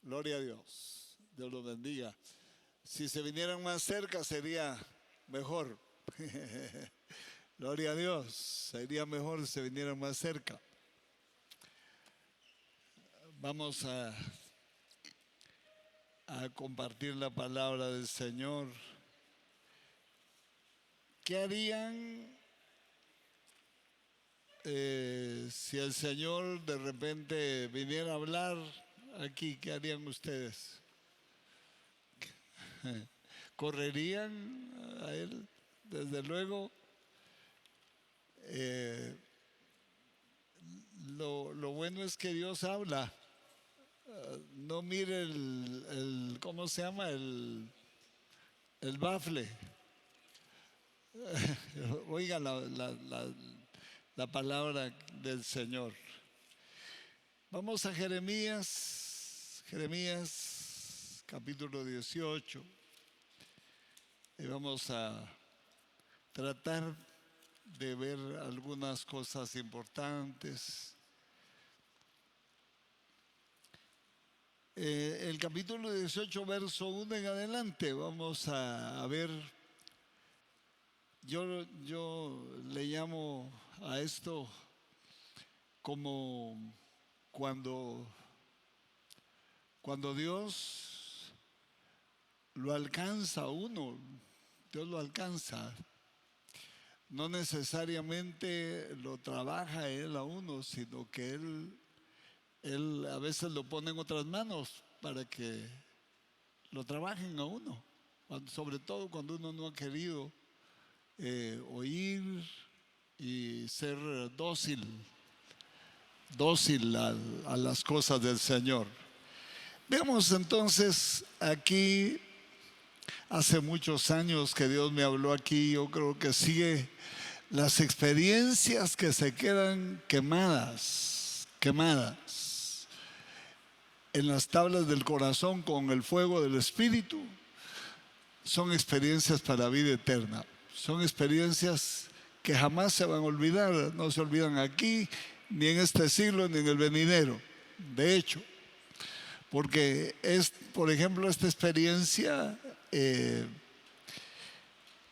Gloria a Dios. Dios los bendiga. Si se vinieran más cerca sería mejor. Gloria a Dios. Sería mejor si se vinieran más cerca. Vamos a compartir la palabra del Señor. ¿Qué harían si el Señor de repente viniera a hablar aquí? ¿Qué harían ustedes? ¿Correrían a Él? Desde luego. Lo bueno es que Dios habla. No mire ¿cómo se llama? El bafle. Oiga la palabra del Señor. Vamos a Jeremías capítulo 18. Y vamos a tratar de ver algunas cosas importantes. El capítulo 18, verso 1 en adelante, vamos a ver. Yo le llamo a esto como cuando Dios lo alcanza a uno, Dios lo alcanza. No necesariamente lo trabaja Él a uno, sino que Él a veces lo pone en otras manos para que lo trabajen a uno. Sobre todo cuando uno no ha querido oír y ser dócil a las cosas del Señor. Veamos entonces aquí, hace muchos años que Dios me habló aquí. Yo creo que sigue las experiencias que se quedan quemadas en las tablas del corazón con el fuego del Espíritu. Son experiencias para vida eterna. Son experiencias que jamás se van a olvidar. No se olvidan aquí, ni en este siglo, ni en el venidero. De hecho, porque por ejemplo, esta experiencia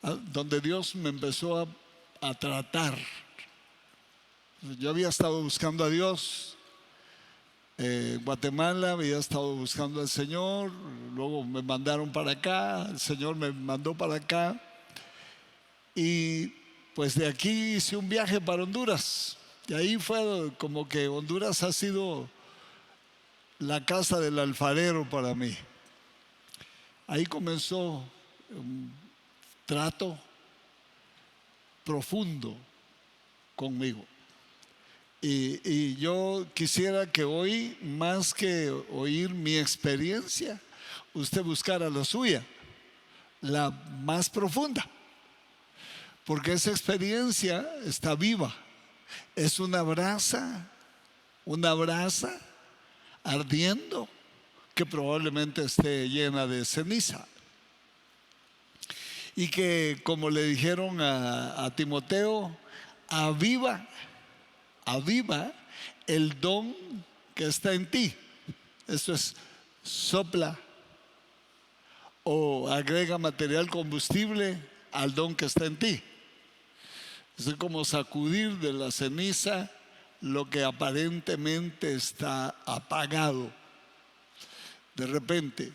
donde Dios me empezó a tratar. Yo había estado buscando a Dios en Guatemala, había estado buscando al Señor, luego me mandaron para acá, el Señor me mandó para acá, y pues de aquí hice un viaje para Honduras. Y ahí fue como que Honduras ha sido la casa del alfarero para mí. Ahí comenzó un trato profundo conmigo. Y yo quisiera que hoy, más que oír mi experiencia, usted buscara la suya, la más profunda. Porque esa experiencia está viva. Es una brasa ardiendo que probablemente esté llena de ceniza. Y que, como le dijeron a Timoteo, aviva el don que está en ti. Esto es, sopla o agrega material combustible al don que está en ti. Es como sacudir de la ceniza lo que aparentemente está apagado. De repente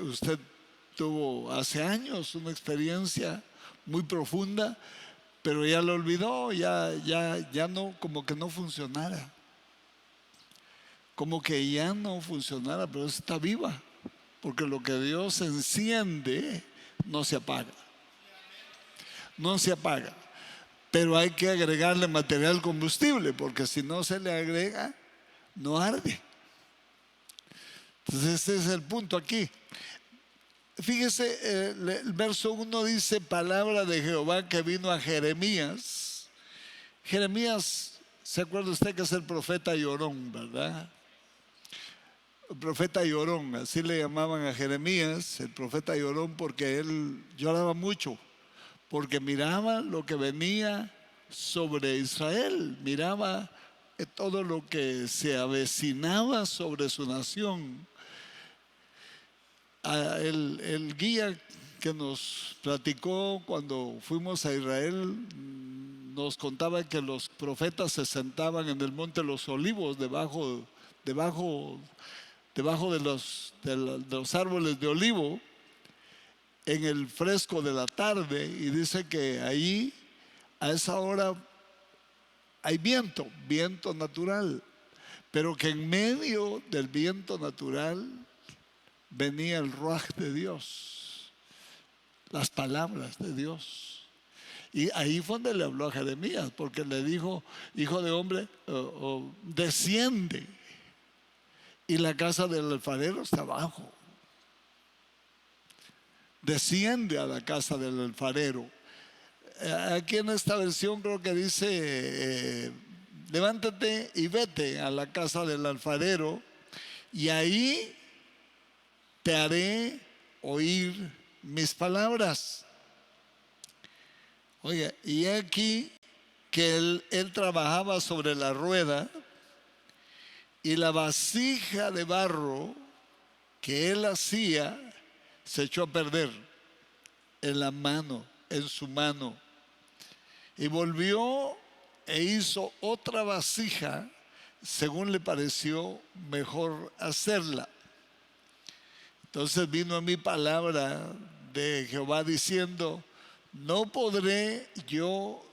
usted tuvo hace años una experiencia muy profunda, pero ya lo olvidó, ya no, como que no funcionara. Como que ya no funcionara, pero está viva. Porque lo que Dios enciende no se apaga. No se apaga. Pero hay que agregarle material combustible, porque si no se le agrega, no arde. Entonces este es el punto aquí. Fíjese, el verso 1 dice: palabra de Jehová que vino a Jeremías. Jeremías, ¿se acuerda usted que es el profeta llorón, verdad? El profeta llorón, así le llamaban a Jeremías, el profeta llorón, porque él lloraba mucho, porque miraba lo que venía sobre Israel, miraba todo lo que se avecinaba sobre su nación. El guía que nos platicó cuando fuimos a Israel nos contaba que los profetas se sentaban en el monte de los Olivos debajo de los árboles de olivo en el fresco de la tarde, y dice que ahí a esa hora hay viento natural, pero que en medio del viento natural venía el ruaj de Dios, las palabras de Dios. Y ahí fue donde le habló a Jeremías, porque le dijo: hijo de hombre, desciende. Y la casa del alfarero está abajo. Desciende a la casa del alfarero. Aquí en esta versión creo que dice: levántate y vete a la casa del alfarero, y ahí te haré oír mis palabras. Oiga, y aquí que él trabajaba sobre la rueda, y la vasija de barro que él hacía se echó a perder en su mano. Y volvió e hizo otra vasija según le pareció mejor hacerla. Entonces vino a mí palabra de Jehová diciendo: no podré yo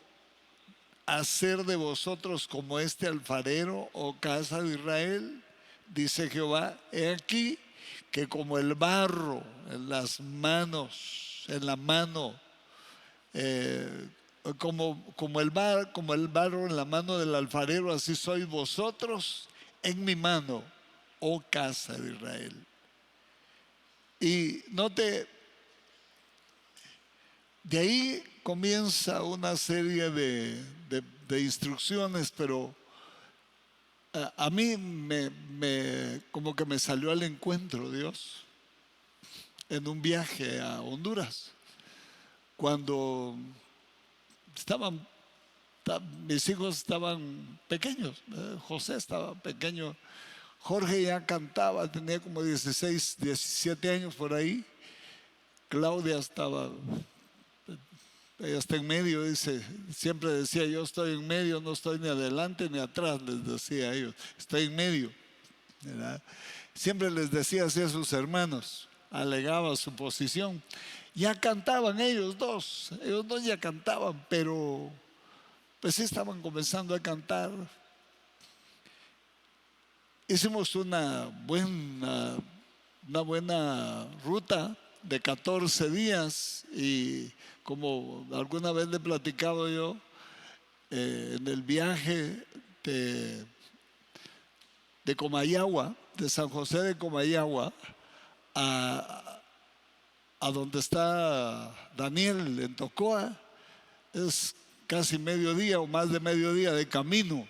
hacer de vosotros como este alfarero, oh casa de Israel, dice Jehová. He aquí que como el barro en las manos, en la mano, como el barro en la mano del alfarero, así sois vosotros en mi mano, oh casa de Israel. Y note, de ahí comienza una serie de instrucciones, pero a mí como que me salió al encuentro Dios en un viaje a Honduras, cuando mis hijos estaban pequeños. José estaba pequeño, Jorge ya cantaba, tenía como 16, 17 años por ahí. Claudia ella está en medio, dice, siempre decía: yo estoy en medio, no estoy ni adelante ni atrás, les decía a ellos, estoy en medio, ¿verdad? Siempre les decía así a sus hermanos, alegaba su posición. Ya cantaban ellos dos ya cantaban, pero pues sí estaban comenzando a cantar. Hicimos una buena ruta de 14 días, y como alguna vez le he platicado yo, en el viaje de Comayagua, de San José de Comayagua a donde está Daniel en Tocoa, es casi mediodía o más de mediodía de camino.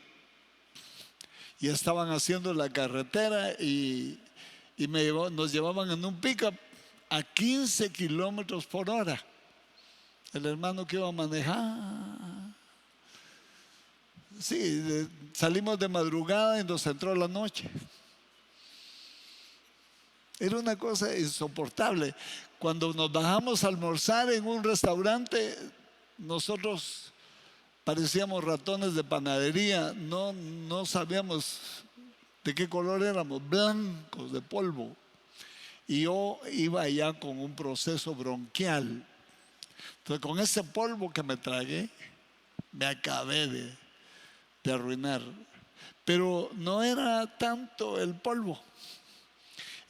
Y estaban haciendo la carretera y nos llevaban en un pickup a 15 kilómetros por hora. El hermano que iba a manejar. Sí, salimos de madrugada y nos entró la noche. Era una cosa insoportable. Cuando nos bajamos a almorzar en un restaurante, nosotros parecíamos ratones de panadería. No sabíamos de qué color éramos, blancos de polvo. Y yo iba allá con un proceso bronquial. Entonces, con ese polvo que me tragué, me acabé de arruinar. Pero no era tanto el polvo,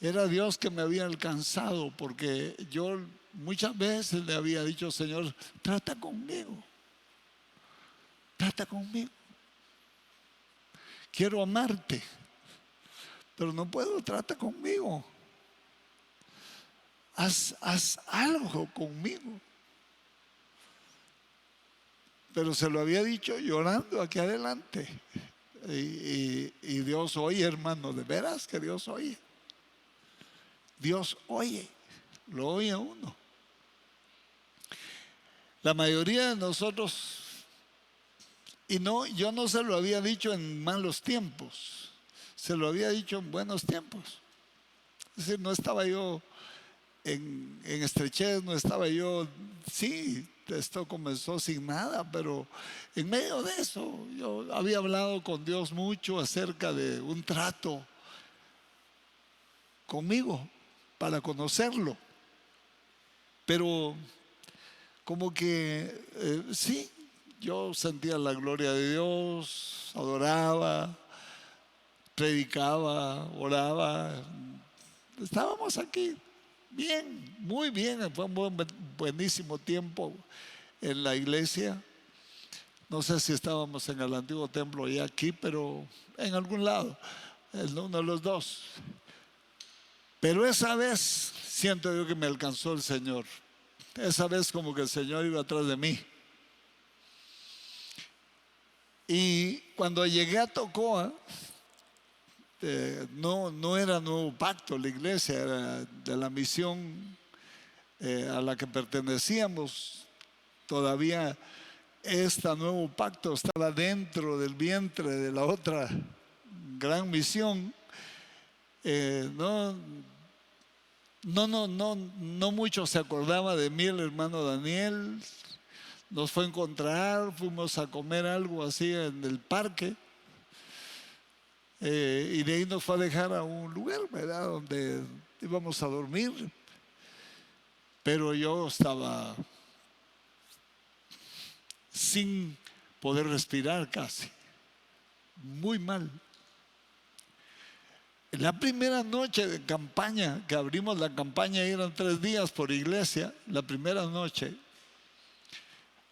era Dios que me había alcanzado, porque yo muchas veces le había dicho: Señor, trata conmigo, quiero amarte, pero no puedo, trata conmigo, haz algo conmigo. Pero se lo había dicho llorando aquí adelante. Y Dios oye, hermano, de veras que Dios oye. Dios oye, lo oye a uno. La mayoría de nosotros Y no, yo no se lo había dicho en malos tiempos, se lo había dicho en buenos tiempos. Es decir, no estaba yo en estrechez, no estaba yo, sí, esto comenzó sin nada, pero en medio de eso yo había hablado con Dios mucho acerca de un trato conmigo para conocerlo. Pero como que sí, yo sentía la gloria de Dios, adoraba, predicaba, oraba. Estábamos aquí bien, muy bien, fue un buenísimo tiempo en la iglesia. No sé si estábamos en el antiguo templo y aquí, pero en algún lado, en uno de los dos. Pero esa vez siento yo que me alcanzó el Señor. Esa vez como que el Señor iba atrás de mí. Y cuando llegué a Tocoa, no era Nuevo Pacto la iglesia, era de la misión a la que pertenecíamos. Todavía este Nuevo Pacto estaba dentro del vientre de la otra gran misión. No mucho se acordaba de mí el hermano Daniel. Nos fue a encontrar, fuimos a comer algo así en el parque, y de ahí nos fue a dejar a un lugar, ¿verdad?, donde íbamos a dormir. Pero yo estaba sin poder respirar casi, muy mal. La primera noche de campaña, que abrimos la campaña, eran 3 días por iglesia. La primera noche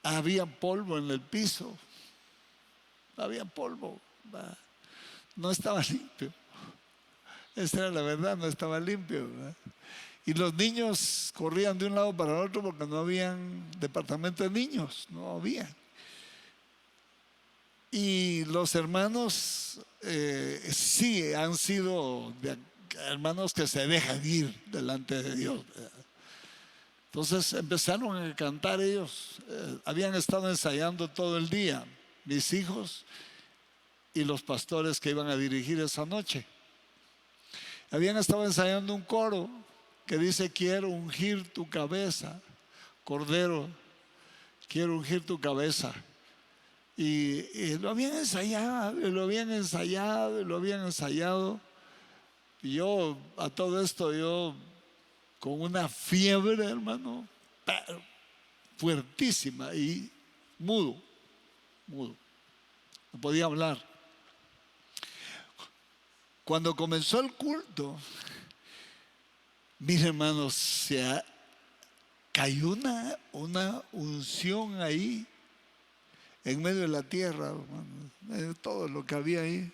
había polvo en el piso, había polvo, no estaba limpio. Esa era la verdad, no estaba limpio, ¿verdad? Y los niños corrían de un lado para el otro porque no habían departamento de niños, no había. Y los hermanos sí han sido hermanos que se dejan ir delante de Dios, ¿verdad? Entonces empezaron a cantar ellos, habían estado ensayando todo el día, mis hijos y los pastores que iban a dirigir esa noche. Habían estado ensayando un coro que dice: quiero ungir tu cabeza, Cordero, quiero ungir tu cabeza. Y lo habían ensayado, y lo habían ensayado, y lo habían ensayado. Y yo, a todo esto, yo con una fiebre, hermano, fuertísima, y mudo, no podía hablar. Cuando comenzó el culto, mis hermanos, cayó una unción ahí, en medio de la tierra, hermano, en medio de todo lo que había ahí,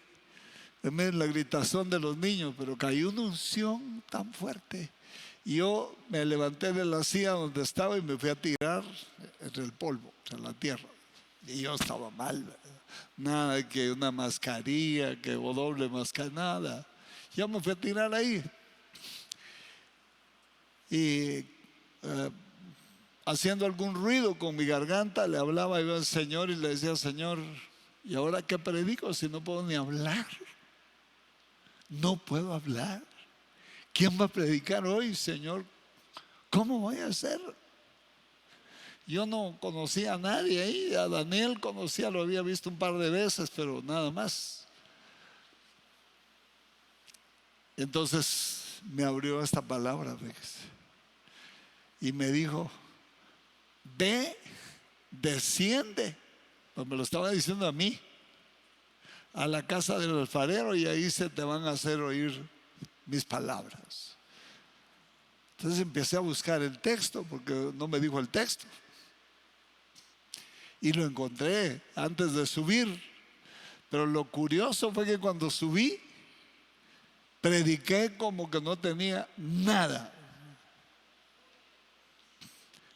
en medio de la gritación de los niños, pero cayó una unción tan fuerte. Y yo me levanté de la silla donde estaba y me fui a tirar entre el polvo, en la tierra. Y yo estaba mal, ¿verdad? Nada que una mascarilla, que doble mascarilla, nada. Yo me fui a tirar ahí. Y haciendo algún ruido con mi garganta, le hablaba yo al Señor y le decía: Señor, ¿y ahora qué predico si no puedo ni hablar? No puedo hablar. ¿Quién va a predicar hoy, Señor? ¿Cómo voy a hacer? Yo no conocía a nadie ahí. A Daniel conocía, lo había visto un par de veces, pero nada más. Entonces me abrió esta palabra, fíjese, y me dijo: ve, desciende, pues me lo estaba diciendo a mí, a la casa del alfarero, y ahí se te van a hacer oír mis palabras. Entonces empecé a buscar el texto, porque no me dijo el texto, y lo encontré antes de subir. Pero lo curioso fue que cuando subí, prediqué como que no tenía nada.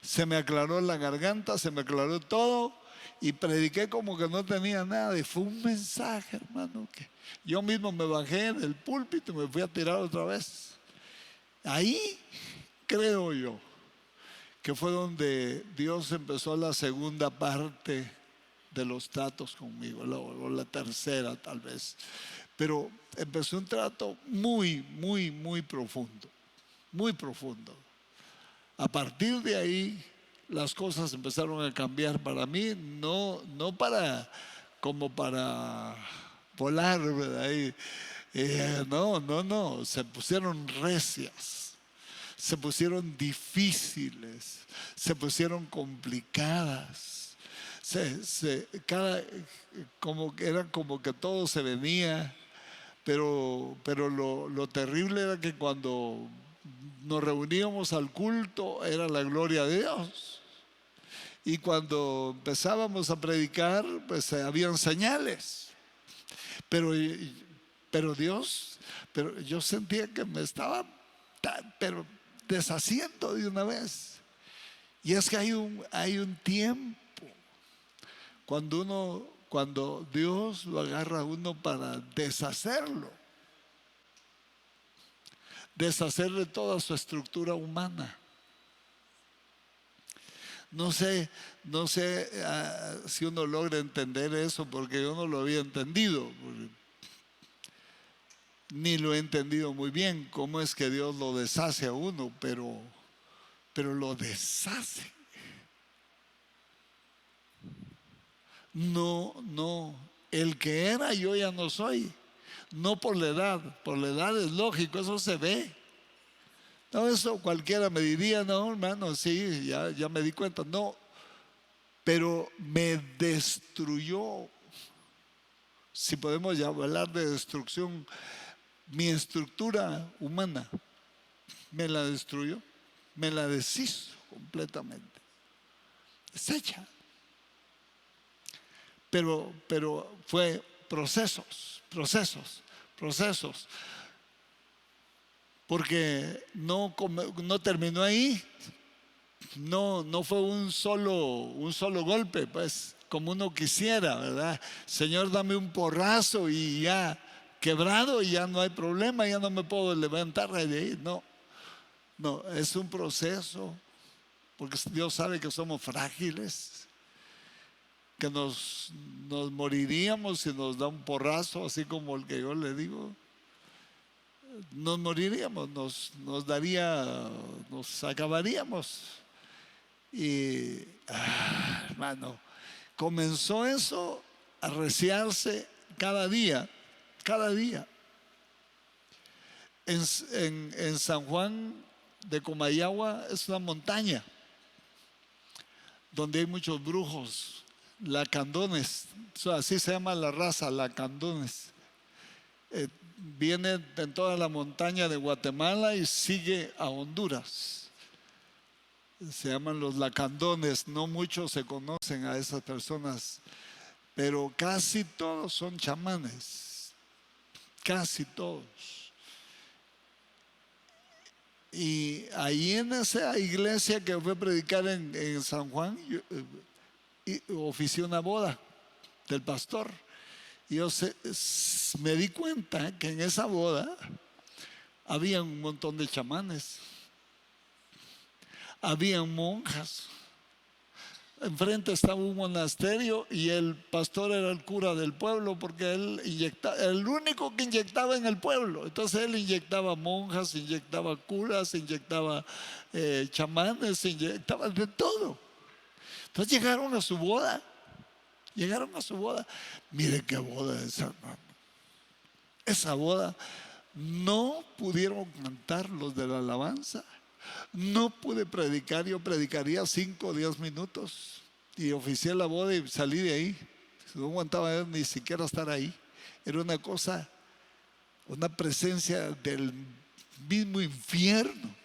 Se me aclaró la garganta, se me aclaró todo, y prediqué como que no tenía nada. Y fue un mensaje, hermano, que yo mismo me bajé del púlpito y me fui a tirar otra vez. Ahí creo yo que fue donde Dios empezó la segunda parte de los tratos conmigo, o la tercera tal vez. Pero empezó un trato muy, muy, muy profundo, muy profundo. A partir de ahí, las cosas empezaron a cambiar para mí, no como para volar, ¿verdad? No, se pusieron recias, se pusieron difíciles, se pusieron complicadas. Era como que todo se venía, pero lo terrible era que cuando nos reuníamos al culto era la gloria de Dios. Y cuando empezábamos a predicar, pues habían señales. Pero yo sentía que me estaba pero deshaciendo de una vez. Y es que hay un tiempo cuando Dios lo agarra a uno para deshacerlo, deshacerle toda su estructura humana. No sé si uno logra entender eso, porque yo no lo había entendido, ni lo he entendido muy bien, cómo es que Dios lo deshace a uno, pero lo deshace. No, el que era yo ya no soy, no por la edad es lógico, eso se ve. No, eso cualquiera me diría, no, hermano, sí, ya me di cuenta. No, pero me destruyó. Si podemos ya hablar de destrucción, mi estructura humana me la destruyó, me la deshizo completamente, deshecha. Pero fue procesos. Porque no terminó ahí. No fue un solo golpe, pues, como uno quisiera, ¿verdad? Señor, dame un porrazo y ya quebrado y ya no hay problema, ya no me puedo levantar de ahí. No, es un proceso, porque Dios sabe que somos frágiles, que nos moriríamos si nos da un porrazo, así como el que yo le digo. Nos moriríamos, nos acabaríamos. Y, hermano, comenzó eso a arreciarse cada día. En San Juan de Comayagua es una montaña donde hay muchos brujos, lacandones, así se llama la raza, lacandones. Viene en toda la montaña de Guatemala y sigue a Honduras. Se llaman los lacandones. No muchos se conocen a esas personas, pero casi todos son chamanes, casi todos. Y ahí en esa iglesia que fue a predicar en San Juan, oficié una boda del pastor. Y yo me di cuenta que en esa boda había un montón de chamanes, habían monjas. Enfrente estaba un monasterio y el pastor era el cura del pueblo, porque él era el único que inyectaba en el pueblo. Entonces él inyectaba monjas, inyectaba curas, inyectaba chamanes, inyectaba de todo. Entonces llegaron a su boda. Mire qué boda esa, hermano. Esa boda no pudieron cantar los de la alabanza. No pude predicar, yo predicaría 5 o 10 minutos y oficié la boda y salí de ahí. No aguantaba ni siquiera estar ahí. Era una cosa, una presencia del mismo infierno.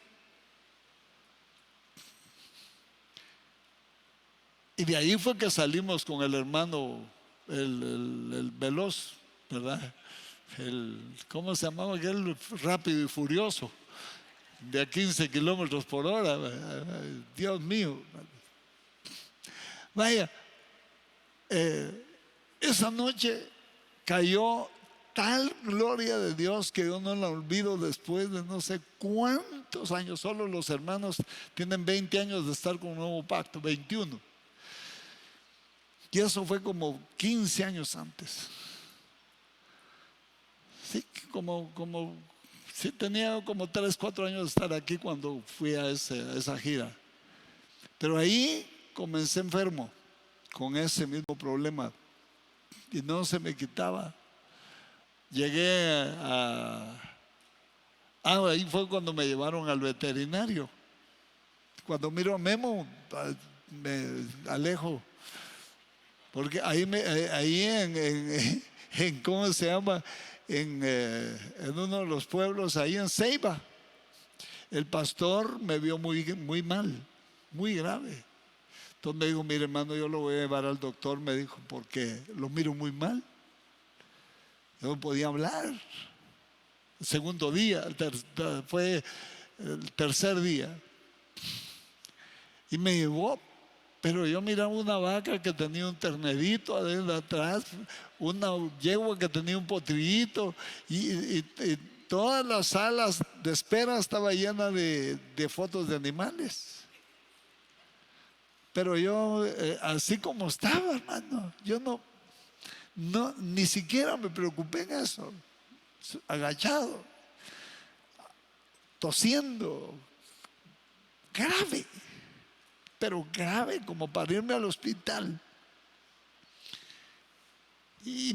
Y de ahí fue que salimos con el hermano, el veloz, ¿verdad? ¿Cómo se llamaba aquel? Rápido y furioso, de a 15 kilómetros por hora. Dios mío. Vaya, esa noche cayó tal gloria de Dios que yo no la olvido después de no sé cuántos años. Solo los hermanos tienen 20 años de estar con un nuevo pacto, 21. Y eso fue como 15 años antes. Sí, sí, tenía como 3, 4 años de estar aquí cuando fui a esa gira. Pero ahí comencé enfermo con ese mismo problema y no se me quitaba. Llegué ahí fue cuando me llevaron al veterinario. Cuando miro a Memo, me alejo. Porque ahí en ¿cómo se llama? En uno de los pueblos, ahí en Ceiba, el pastor me vio muy, muy mal, muy grave. Entonces me dijo: mire, hermano, yo lo voy a llevar al doctor, me dijo, porque lo miro muy mal. Yo no podía hablar. El segundo día, fue el tercer día. Y me llevó, pero yo miraba una vaca que tenía un ternerito adentro atrás, una yegua que tenía un potrillito, y todas las salas de espera estaba llena de fotos de animales. Pero yo, así como estaba, hermano, yo no, ni siquiera me preocupé en eso. Agachado, tosiendo, grave, pero grave como para irme al hospital. Y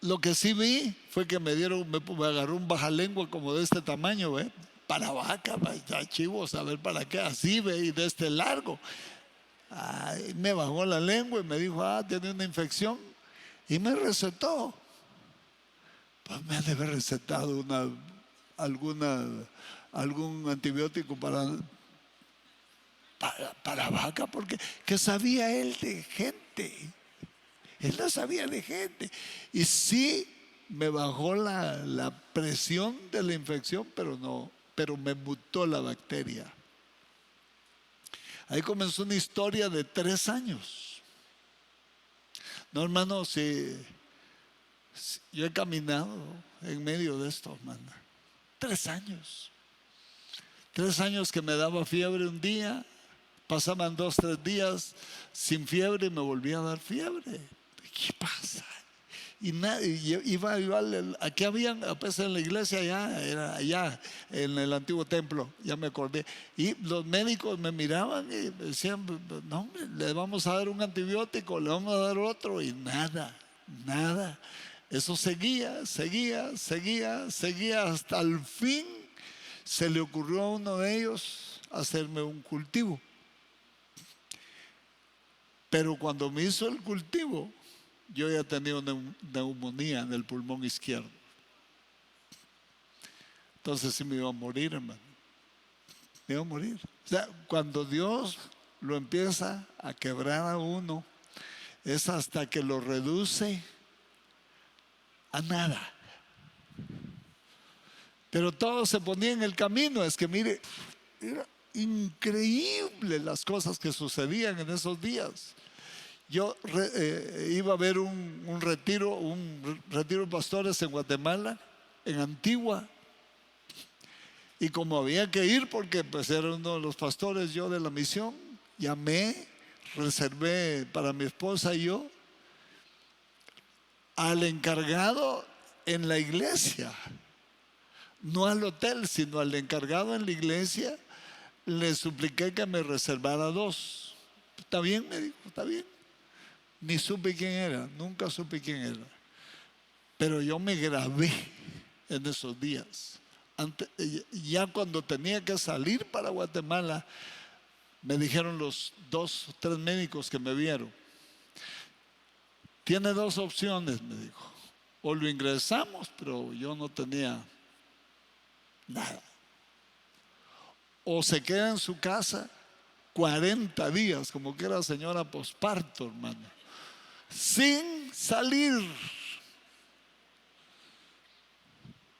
lo que sí vi fue que me agarró un bajalengua como de este tamaño, ¿ve? Para vaca, para chivos, a ver para qué, así, ve, y de este largo. Ay, me bajó la lengua y me dijo: tiene una infección. Y me recetó. Pues me ha de haber recetado algún antibiótico para vaca, porque ¿qué sabía él de gente? Él no sabía de gente. Y sí me bajó la presión de la infección, pero me mutó la bacteria. Ahí comenzó una historia de 3 años. No, hermano, si yo he caminado en medio de esto, hermano. 3 años. 3 años que me daba fiebre un día, pasaban 2, 3 días sin fiebre y me volvía a dar fiebre. ¿Qué pasa? Y iba aquí habían, pues en la iglesia era allá en el antiguo templo, ya me acordé. Y los médicos me miraban y me decían: no, hombre, le vamos a dar un antibiótico, le vamos a dar otro, y nada. Eso seguía hasta el fin. Se le ocurrió a uno de ellos hacerme un cultivo. Pero cuando me hizo el cultivo, yo ya tenía una neumonía en el pulmón izquierdo. Entonces sí me iba a morir, hermano. Me iba a morir. O sea, cuando Dios lo empieza a quebrar a uno, es hasta que lo reduce a nada. Pero todo se ponía en el camino. Es que mire, era increíble las cosas que sucedían en esos días. Yo iba a ver un retiro de pastores en Guatemala, en Antigua. Y como había que ir, porque pues era uno de los pastores yo de la misión, llamé, reservé para mi esposa y yo al encargado en la iglesia. No al hotel, sino al encargado en la iglesia. Le supliqué que me reservara 2. ¿Está bien? Me dijo, está bien. Ni supe quién era, nunca supe quién era. Pero yo me grabé en esos días. Ya cuando tenía que salir para Guatemala, me dijeron los 2 o 3 médicos que me vieron: tiene 2 opciones, me dijo. O lo ingresamos, pero yo no tenía nada. O se queda en su casa 40 días, como que era señora posparto, hermano, sin salir.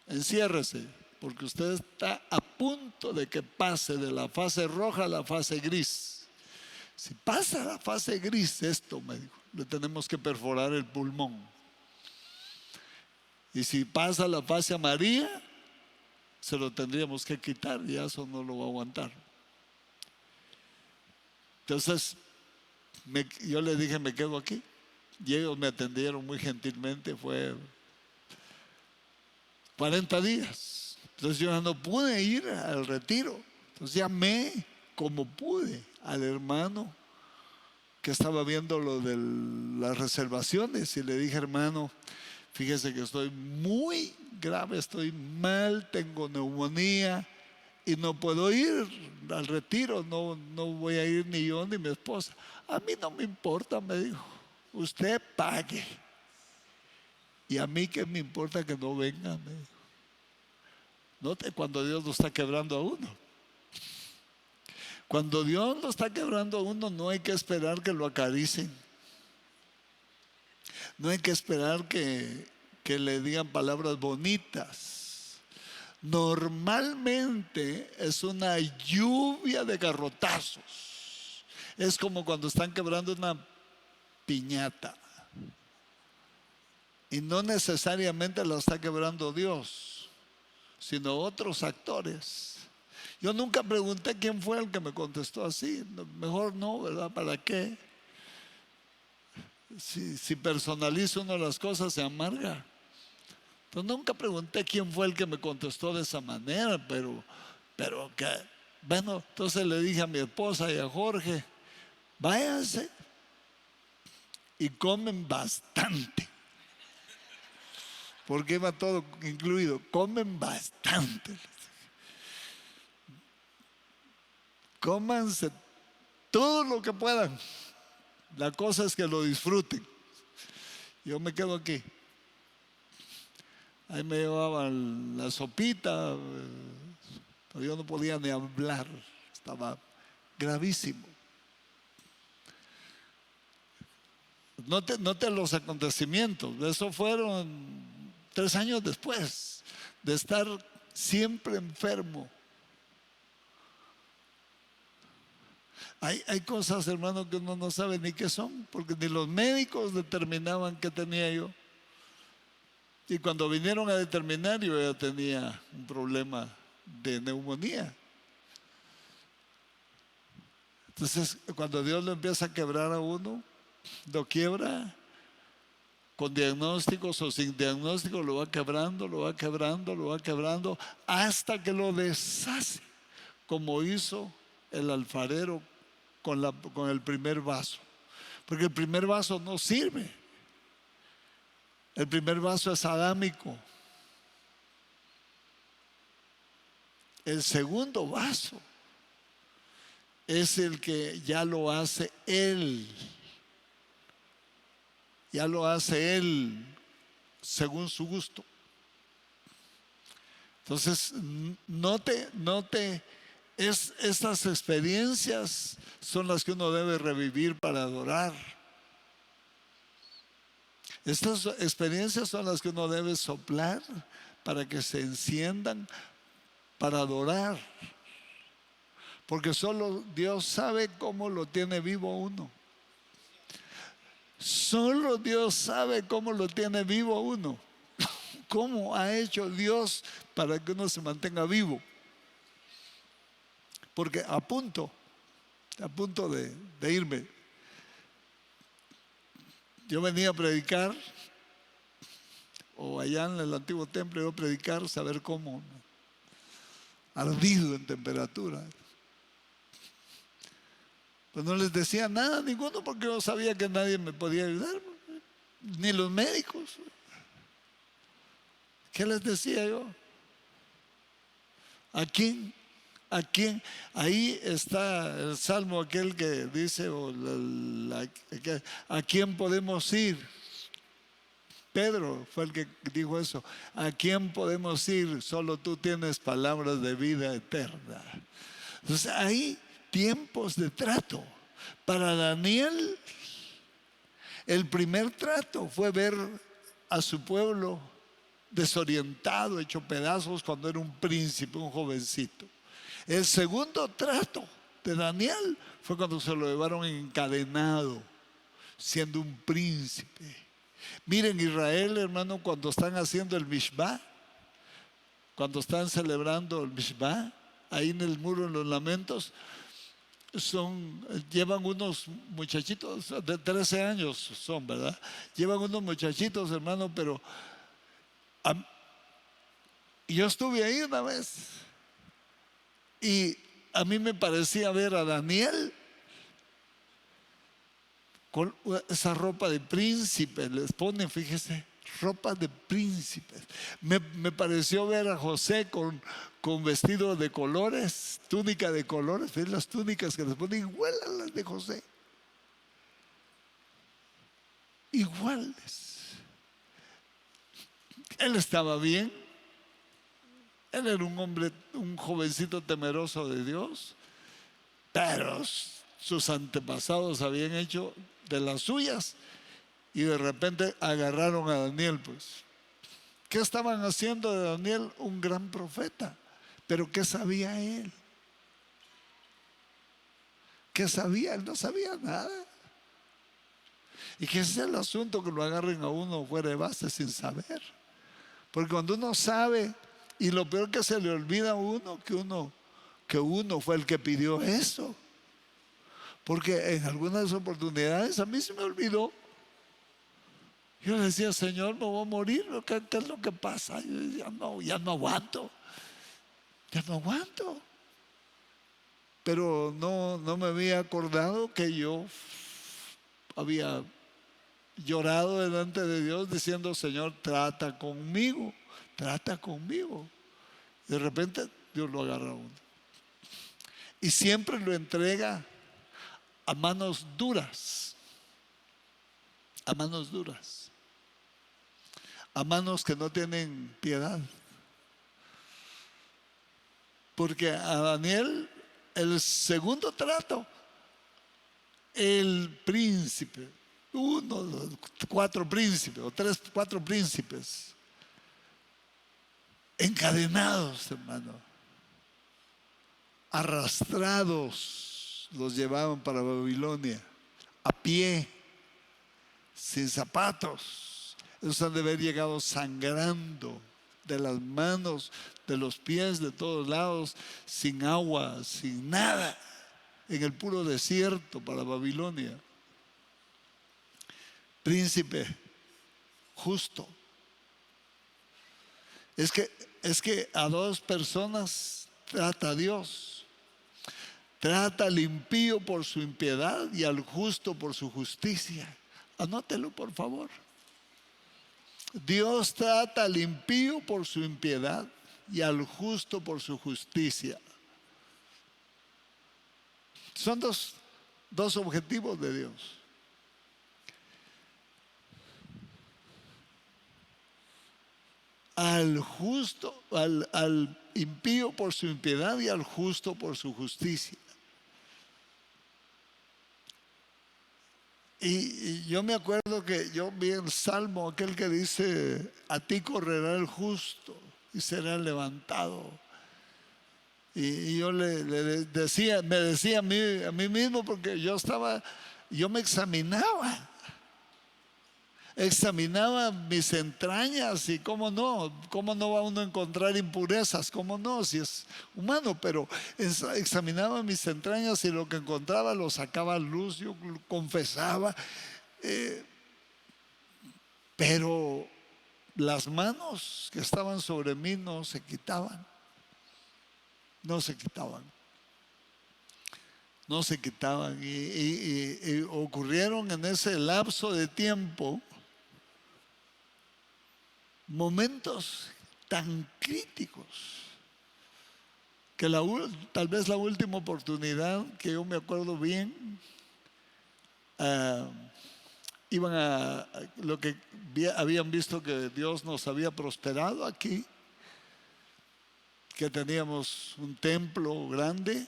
Enciérrese, porque usted está a punto de que pase de la fase roja a la fase gris. Si pasa la fase gris, esto, me dijo, le tenemos que perforar el pulmón. Y si pasa la fase amarilla, se lo tendríamos que quitar, y eso no lo va a aguantar. Entonces yo les dije, me quedo aquí. Y ellos me atendieron muy gentilmente, fue 40 días. Entonces yo ya no pude ir al retiro. Entonces llamé como pude al hermano que estaba viendo lo de las reservaciones y le dije, hermano, fíjese que estoy muy grave, estoy mal, tengo neumonía y no puedo ir al retiro, no voy a ir ni yo ni mi esposa. A mí no me importa, me dijo, usted pague. Y a mí qué me importa que no venga, me dijo. Note cuando Dios lo está quebrando a uno. Cuando Dios lo está quebrando a uno, no hay que esperar que lo acaricien. No hay que esperar que le digan palabras bonitas. Normalmente es una lluvia de garrotazos. Es como cuando están quebrando una piñata. Y no necesariamente la está quebrando Dios, sino otros actores. Yo nunca pregunté quién fue el que me contestó así. Mejor no, ¿verdad? ¿Para qué? Si personaliza uno las cosas, se amarga. Entonces nunca pregunté quién fue el que me contestó de esa manera, pero que, bueno, entonces le dije a mi esposa y a Jorge, váyanse y comen bastante. Porque iba todo incluido, comen bastante. Cómanse todo lo que puedan. La cosa es que lo disfruten. Yo me quedo aquí. Ahí me llevaban la sopita, pero yo no podía ni hablar. Estaba gravísimo. Note los acontecimientos. Eso fueron 3 años después de estar siempre enfermo. Hay cosas, hermano, que uno no sabe ni qué son, porque ni los médicos determinaban qué tenía yo. Y cuando vinieron a determinar, yo ya tenía un problema de neumonía. Entonces, cuando Dios lo empieza a quebrar a uno, lo quiebra con diagnósticos o sin diagnóstico, lo va quebrando, lo va quebrando, lo va quebrando, hasta que lo deshace, como hizo el alfarero con el primer vaso. Porque el primer vaso no sirve. El primer vaso es adámico. El segundo vaso es el que ya lo hace Él. Ya lo hace Él según su gusto. Entonces, note, estas experiencias son las que uno debe revivir para adorar. Estas experiencias son las que uno debe soplar para que se enciendan para adorar. Porque solo Dios sabe cómo lo tiene vivo uno. Solo Dios sabe cómo lo tiene vivo uno. ¿Cómo ha hecho Dios para que uno se mantenga vivo? Porque a punto de irme, yo venía a predicar, o allá en el antiguo templo iba a predicar, saber cómo, ardido en temperatura. Pues no les decía nada a ninguno, porque yo sabía que nadie me podía ayudar, ni los médicos. ¿Qué les decía yo? ¿A quién? ¿A quién? Ahí está el salmo aquel que dice, ¿a quién podemos ir? Pedro fue el que dijo eso. ¿A quién podemos ir? Solo tú tienes palabras de vida eterna. Entonces hay tiempos de trato. Para Daniel, el primer trato fue ver a su pueblo desorientado, hecho pedazos cuando era un príncipe, un jovencito. El segundo trato de Daniel fue cuando se lo llevaron encadenado, siendo un príncipe. Miren, Israel, hermano, cuando están haciendo el Mishpah, cuando están celebrando el Mishpah, ahí en el muro de los lamentos, llevan unos muchachitos de 13 años son, ¿verdad? Llevan unos muchachitos, hermano, pero yo estuve ahí una vez y a mí me parecía ver a Daniel con esa ropa de príncipe, les ponen, fíjese, ropa de príncipes. Me pareció ver a José con vestido de colores, túnica de colores, ¿ves? Las túnicas que les ponen igual a las de José. Iguales. Él estaba bien. Él era un hombre, un jovencito temeroso de Dios, pero sus antepasados habían hecho de las suyas y de repente agarraron a Daniel, pues. ¿Qué estaban haciendo de Daniel? Un gran profeta. Pero ¿qué sabía él? ¿Qué sabía? Él no sabía nada. Y que ese es el asunto, que lo agarren a uno fuera de base sin saber. Porque cuando uno sabe, y lo peor que se le olvida a uno, que uno fue el que pidió eso. Porque en algunas oportunidades a mí se me olvidó. Yo le decía, Señor, me voy a morir, ¿qué es lo que pasa? Yo decía, no, ya no aguanto. Ya no aguanto. Pero no me había acordado que yo había llorado delante de Dios diciendo, Señor, trata conmigo, trata conmigo. De repente Dios lo agarra a uno. Y siempre lo entrega a manos duras. A manos duras. A manos que no tienen piedad. Porque a Daniel, el segundo trato, el príncipe, uno, cuatro príncipes, o tres, cuatro príncipes, encadenados, hermano, arrastrados, los llevaban para Babilonia, a pie, sin zapatos. Ellos han de haber llegado sangrando de las manos, de los pies, de todos lados, sin agua, sin nada, en el puro desierto para Babilonia. Príncipe justo. Es que a dos personas trata Dios. Trata al impío por su impiedad y al justo por su justicia. Anótelo, por favor. Dios trata al impío por su impiedad y al justo por su justicia. Son dos objetivos de Dios. Al justo, al impío por su impiedad y al justo por su justicia. Y yo me acuerdo que yo vi el salmo aquel que dice, a ti correrá el justo y será levantado. Y yo me decía a mí mismo, porque yo me examinaba mis entrañas, y cómo no va uno a encontrar impurezas, cómo no, si es humano, pero examinaba mis entrañas y lo que encontraba lo sacaba a luz, yo confesaba, pero las manos que estaban sobre mí no se quitaban, y ocurrieron en ese lapso de tiempo momentos tan críticos que tal vez la última oportunidad que yo me acuerdo bien, iban a lo que habían visto, que Dios nos había prosperado aquí, que teníamos un templo grande,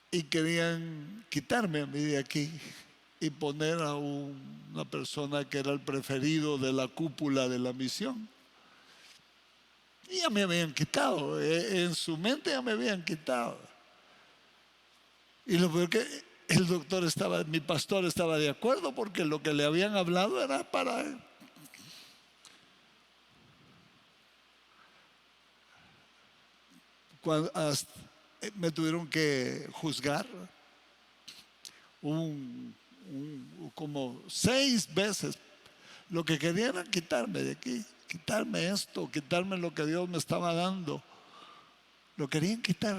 y querían quitarme a mí de aquí y poner a una persona que era el preferido de la cúpula de la misión. Y ya me habían quitado, en su mente ya me habían quitado. Y lo peor que mi pastor estaba de acuerdo, porque lo que le habían hablado era para... me tuvieron que juzgar como 6 veces. Lo que querían era quitarme de aquí, quitarme esto, quitarme lo que Dios me estaba dando. Lo querían quitar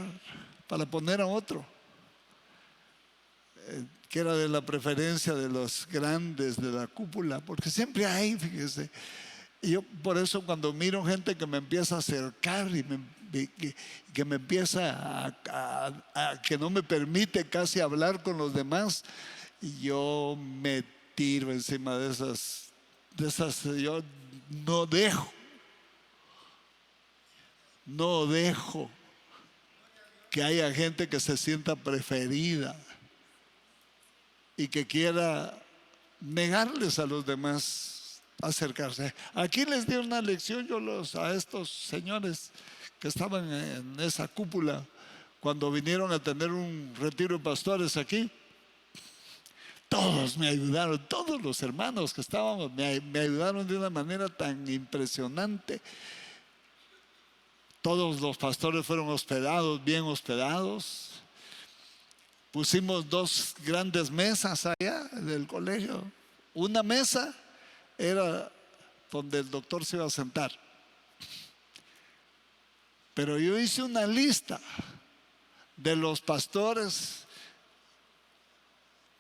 para poner a otro, que era de la preferencia de los grandes de la cúpula, porque siempre hay, fíjese. Y yo por eso cuando miro gente que me empieza a acercar y que me empieza a que no me permite casi hablar con los demás, y yo me tiro encima de esas, yo no dejo que haya gente que se sienta preferida y que quiera negarles a los demás acercarse. Aquí les di una lección yo a estos señores que estaban en esa cúpula cuando vinieron a tener un retiro de pastores aquí. Todos me ayudaron, todos los hermanos que estábamos me ayudaron de una manera tan impresionante. Todos los pastores fueron hospedados, bien hospedados. Pusimos 2 grandes mesas allá del colegio. Una mesa era donde el doctor se iba a sentar. Pero yo hice una lista de los pastores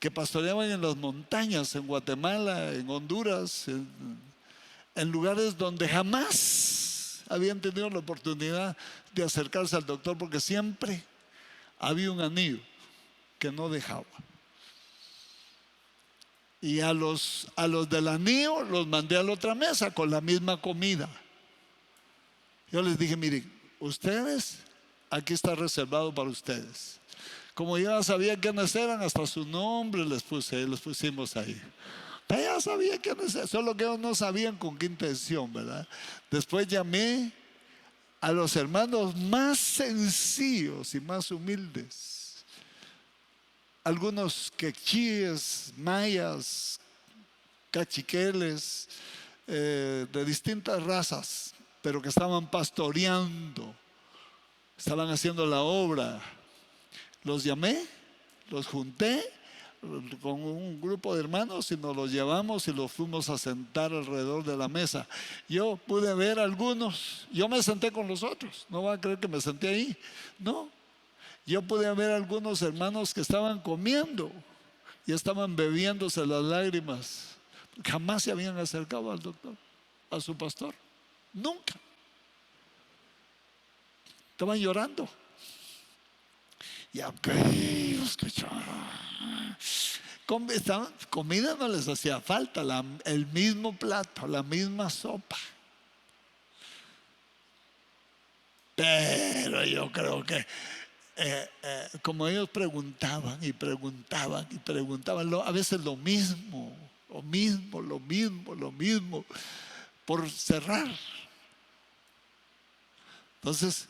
que pastoreaban en las montañas, en Guatemala, en Honduras, en lugares donde jamás habían tenido la oportunidad de acercarse al doctor, porque siempre había un anillo que no dejaba. Y a los del anillo los mandé a la otra mesa con la misma comida. Yo les dije, miren, ustedes, aquí está reservado para ustedes. Como yo ya sabía quiénes eran, hasta su nombre les pusimos ahí. Pero ya sabía quiénes eran, solo que ellos no sabían con qué intención, ¿verdad? Después llamé a los hermanos más sencillos y más humildes. Algunos quechíes, mayas, cachiqueles, de distintas razas, pero que estaban pastoreando, estaban haciendo la obra. Los llamé, los junté con un grupo de hermanos y nos los llevamos y los fuimos a sentar alrededor de la mesa. Yo pude ver algunos, yo me senté con los otros, no van a creer que me senté ahí, no. Yo pude ver algunos hermanos que estaban comiendo y estaban bebiéndose las lágrimas. Jamás se habían acercado al doctor, a su pastor, nunca. Estaban llorando. Y aquellos que comida no les hacía falta, el mismo plato, la misma sopa. Pero yo creo que como ellos preguntaban y preguntaban y preguntaban, a veces lo mismo, por cerrar. Entonces,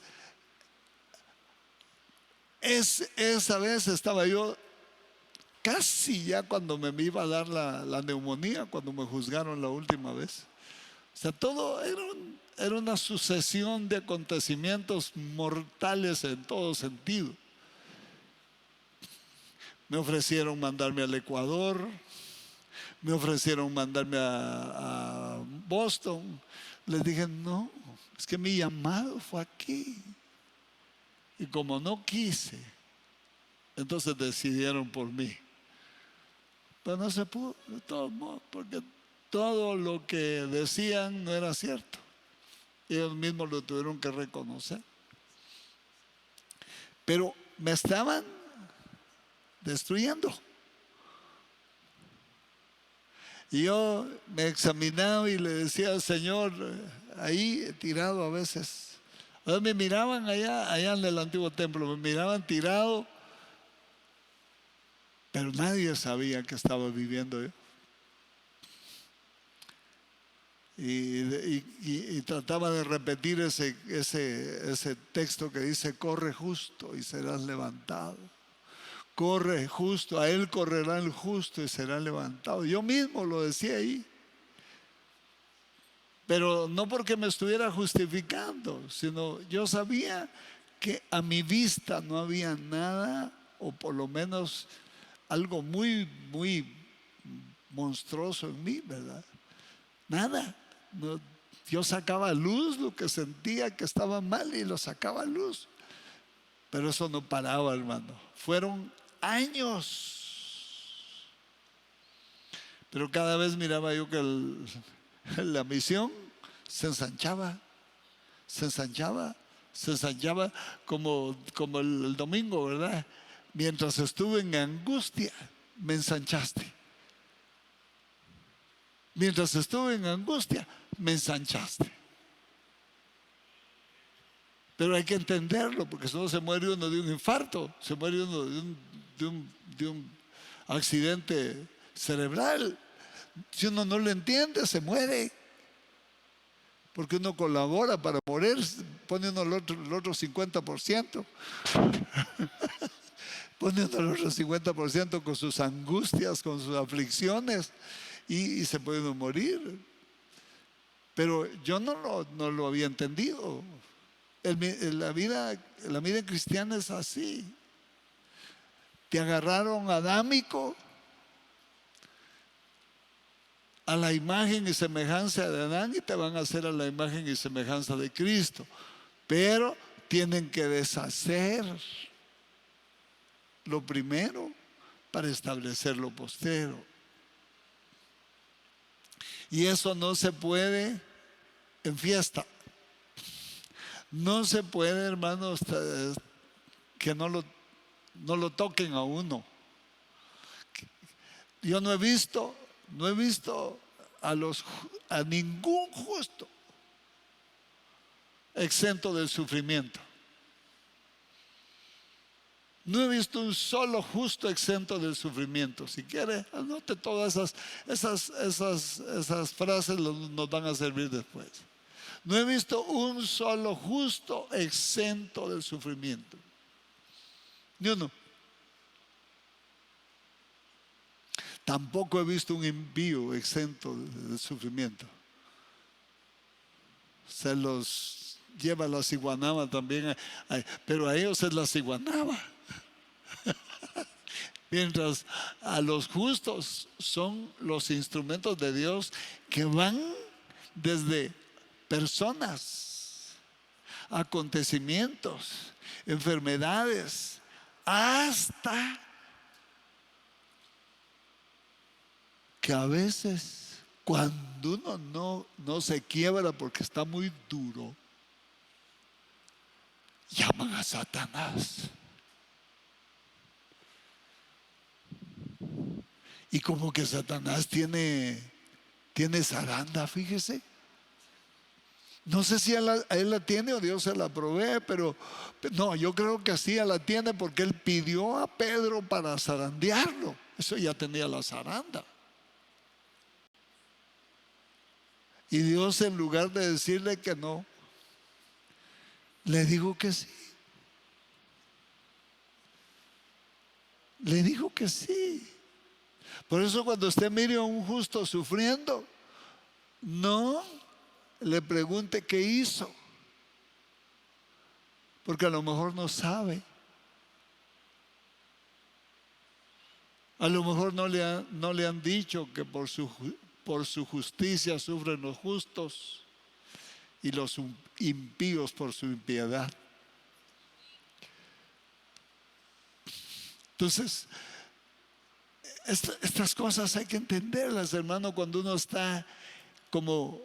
esa vez estaba yo casi ya cuando me iba a dar la neumonía, cuando me juzgaron la última vez. O sea, todo era una sucesión de acontecimientos mortales en todo sentido. Me ofrecieron mandarme al Ecuador, me ofrecieron mandarme a Boston. Les dije, no, es que mi llamado fue aquí. Y como no quise, entonces decidieron por mí. Pero no se pudo, de todos modos, porque todo lo que decían no era cierto. Ellos mismos lo tuvieron que reconocer. Pero me estaban destruyendo. Y yo me examinaba y le decía al Señor, ahí tirado a veces. Me miraban allá en el antiguo templo, me miraban tirado, pero nadie sabía que estaba viviendo yo. Y trataba de repetir ese texto que dice, corre justo y serás levantado. Corre justo, a él correrá el justo y será levantado. Yo mismo lo decía ahí. Pero no porque me estuviera justificando, sino yo sabía que a mi vista no había nada, o por lo menos algo muy, muy monstruoso en mí, ¿verdad? Nada. No, yo sacaba a luz lo que sentía que estaba mal y lo sacaba a luz. Pero eso no paraba, hermano. Fueron años. Pero cada vez miraba yo que la misión se ensanchaba, se ensanchaba, se ensanchaba como el domingo, ¿verdad? Mientras estuve en angustia, me ensanchaste. Mientras estuve en angustia, me ensanchaste. Pero hay que entenderlo, porque si no se muere uno de un infarto, se muere uno de un accidente cerebral. Si uno no lo entiende, se muere. Porque uno colabora para morir, pone uno el otro 50%. Pone uno el otro 50% con sus angustias, con sus aflicciones, y se puede uno morir. Pero yo no lo había entendido. La vida cristiana es así. Te agarraron adámico, a la imagen y semejanza de Adán, y te van a hacer a la imagen y semejanza de Cristo. Pero tienen que deshacer lo primero para establecer lo postero. Y eso no se puede en fiesta. No se puede, hermanos, que no lo toquen a uno. Yo no he visto a ningún justo exento del sufrimiento. No he visto un solo justo exento del sufrimiento. Si quiere, anote todas esas frases, nos van a servir después. No he visto un solo justo exento del sufrimiento. Ni uno. Tampoco he visto un impío exento del sufrimiento. Se los lleva la ciguanaba también, pero a ellos es la ciguanaba. Mientras a los justos son los instrumentos de Dios que van desde personas, acontecimientos, enfermedades, hasta que a veces cuando uno no se quiebra porque está muy duro, llaman a Satanás. Y como que Satanás tiene zaranda, fíjese. No sé si a él la tiene o Dios se la provee, pero no, yo creo que así la tiene porque él pidió a Pedro para zarandearlo. Eso ya tenía la zaranda. Y Dios, en lugar de decirle que no, le dijo que sí. Le dijo que sí. Por eso cuando usted mire a un justo sufriendo, no le pregunte qué hizo, porque a lo mejor no sabe. A lo mejor no le han dicho que por su justicia sufren los justos y los impíos por su impiedad. Entonces, estas cosas hay que entenderlas, hermano, cuando uno está como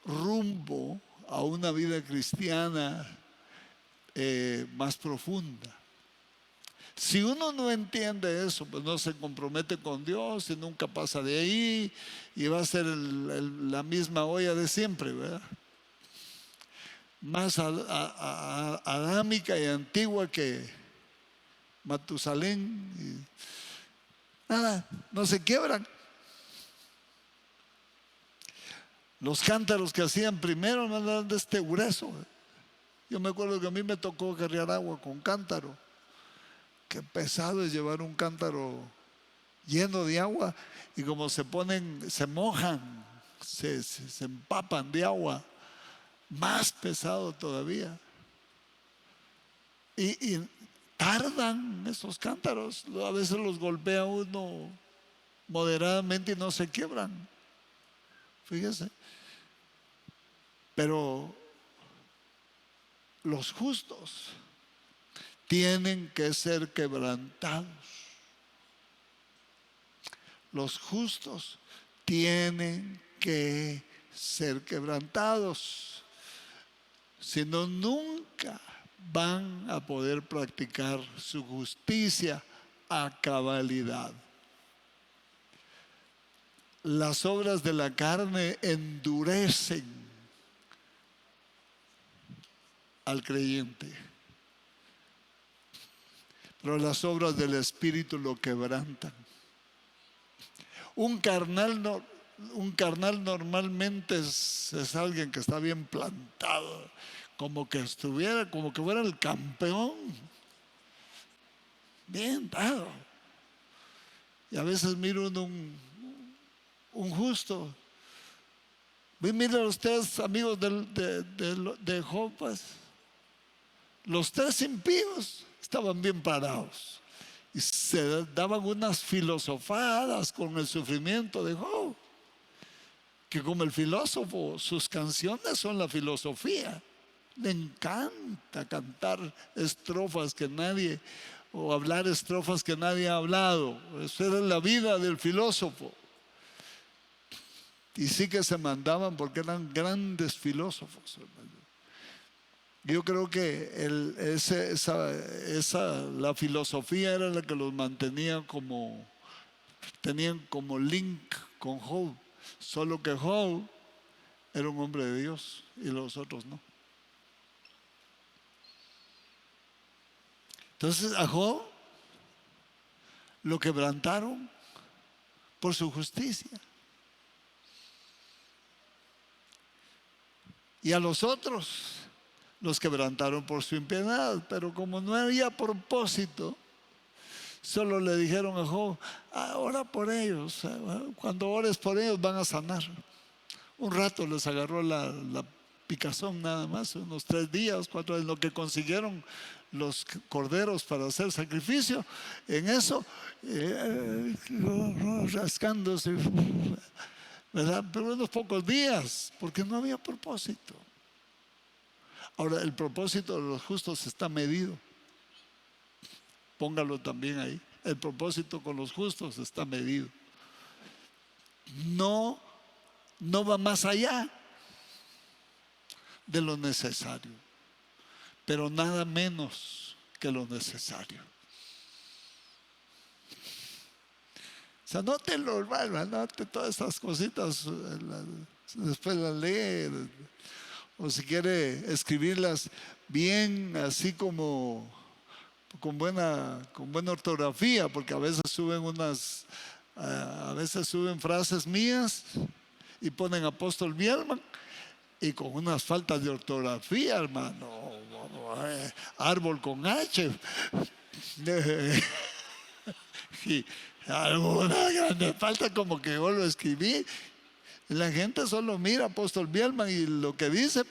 rumbo a una vida cristiana más profunda. Si uno no entiende eso, pues no se compromete con Dios y nunca pasa de ahí y va a ser la misma olla de siempre, ¿verdad? Más adámica y antigua que Matusalén. Nada, no se quiebran. Los cántaros que hacían primero no eran de este grueso. Yo me acuerdo que a mí me tocó cargar agua con cántaro. Qué pesado es llevar un cántaro lleno de agua, y como se mojan, se empapan de agua, más pesado todavía. y tardan esos cántaros. A veces los golpea uno moderadamente y no se quiebran. Fíjese. Pero los justos tienen que ser quebrantados. Los justos tienen que ser quebrantados. Si no, nunca van a poder practicar su justicia a cabalidad. Las obras de la carne endurecen al creyente, pero las obras del Espíritu lo quebrantan. Un carnal normalmente es alguien que está bien plantado, como que fuera el campeón, bien dado. Y a veces miro un justo. Mira los tres amigos de Job, pues. Los tres impíos estaban bien parados y se daban unas filosofadas con el sufrimiento de Job, que como el filósofo, sus canciones son la filosofía. Le encanta cantar estrofas que nadie, o hablar estrofas que nadie ha hablado. Eso era la vida del filósofo. Y sí que se mandaban porque eran grandes filósofos, hermano. Yo creo que la filosofía era la que los mantenía tenían como link con Job. Solo que Job era un hombre de Dios y los otros no. Entonces a Job lo quebrantaron por su justicia. Y a los otros los quebrantaron por su impiedad. Pero como no había propósito, solo le dijeron a Job: ora por ellos, cuando ores por ellos van a sanar. Un rato les agarró la picazón, nada más, unos 3 días, 4 días, lo que consiguieron los corderos para hacer sacrificio. En eso, rascándose, ¿verdad? Pero unos pocos días, porque no había propósito. Ahora, el propósito de los justos está medido. Póngalo también ahí. El propósito con los justos está medido. No va más allá de lo necesario, pero nada menos que lo necesario. O sea, anótelo, hermano, anote todas estas cositas, después las lee, o si quiere escribirlas bien, así como con buena ortografía, porque a veces suben frases mías y ponen apóstol Bielman y con unas faltas de ortografía, hermano. Árbol con H. Y alguna grande falta, como que yo lo escribí. La gente solo mira apóstol Bielman y lo que dice,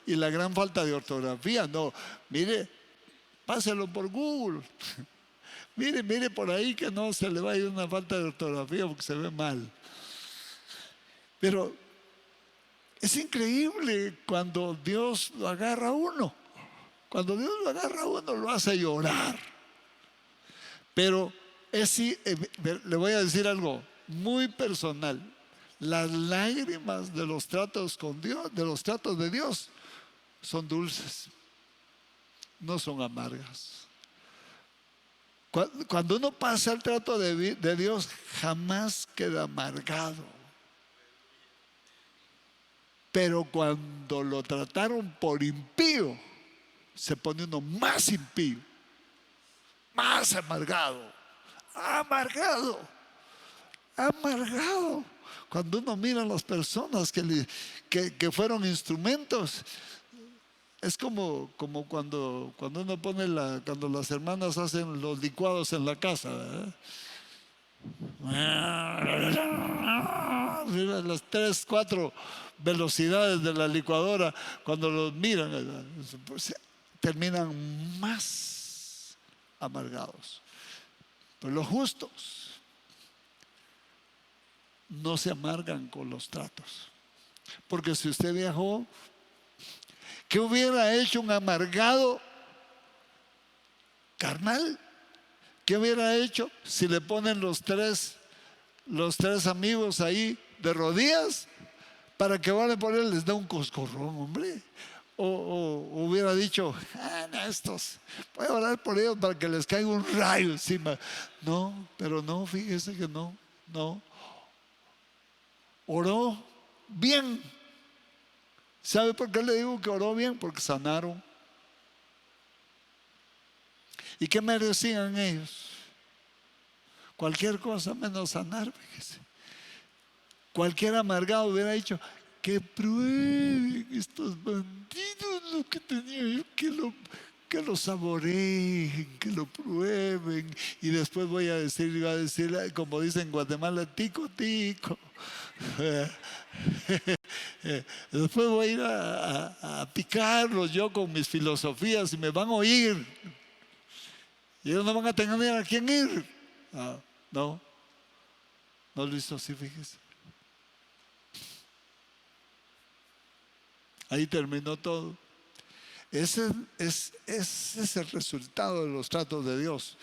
y la gran falta de ortografía. No, mire, páselo por Google. Mire por ahí que no se le va a ir una falta de ortografía porque se ve mal. Pero es increíble cuando Dios lo agarra a uno. Cuando Dios lo agarra a uno, lo hace llorar. Pero le voy a decir algo muy personal. Las lágrimas de los tratos con Dios, de los tratos de Dios, son dulces, no son amargas. Cuando uno pasa el trato de Dios, jamás queda amargado. Pero cuando lo trataron por impío, se pone uno más impío, más amargado. Cuando uno mira a las personas que fueron instrumentos, es como cuando uno pone cuando las hermanas hacen los licuados en la casa, ¿verdad? Las 3, 4 velocidades de la licuadora, cuando los miran, terminan más amargados. Pero los justos no se amargan con los tratos. Porque si usted viajó, ¿qué hubiera hecho un amargado carnal? ¿Qué hubiera hecho si le ponen los tres amigos ahí de rodillas para que van a poner, les da un coscorrón, hombre? O hubiera dicho, no, estos, voy a orar por ellos para que les caiga un rayo encima. No, pero no, fíjese que no. Oró bien. ¿Sabe por qué le digo que oró bien? Porque sanaron. ¿Y qué merecían ellos? Cualquier cosa menos sanar, fíjese. Cualquier amargado hubiera dicho, que prueben estos bandidos lo que tenía yo, que lo saboreen, que lo prueben. Y después iba a decir, como dicen en Guatemala, tico, tico. Después voy a ir a picarlos yo con mis filosofías y me van a oír. Y ellos no van a tener a quién ir. No lo hizo así, fíjese. Ahí terminó todo. Ese es el resultado de los tratos de Dios.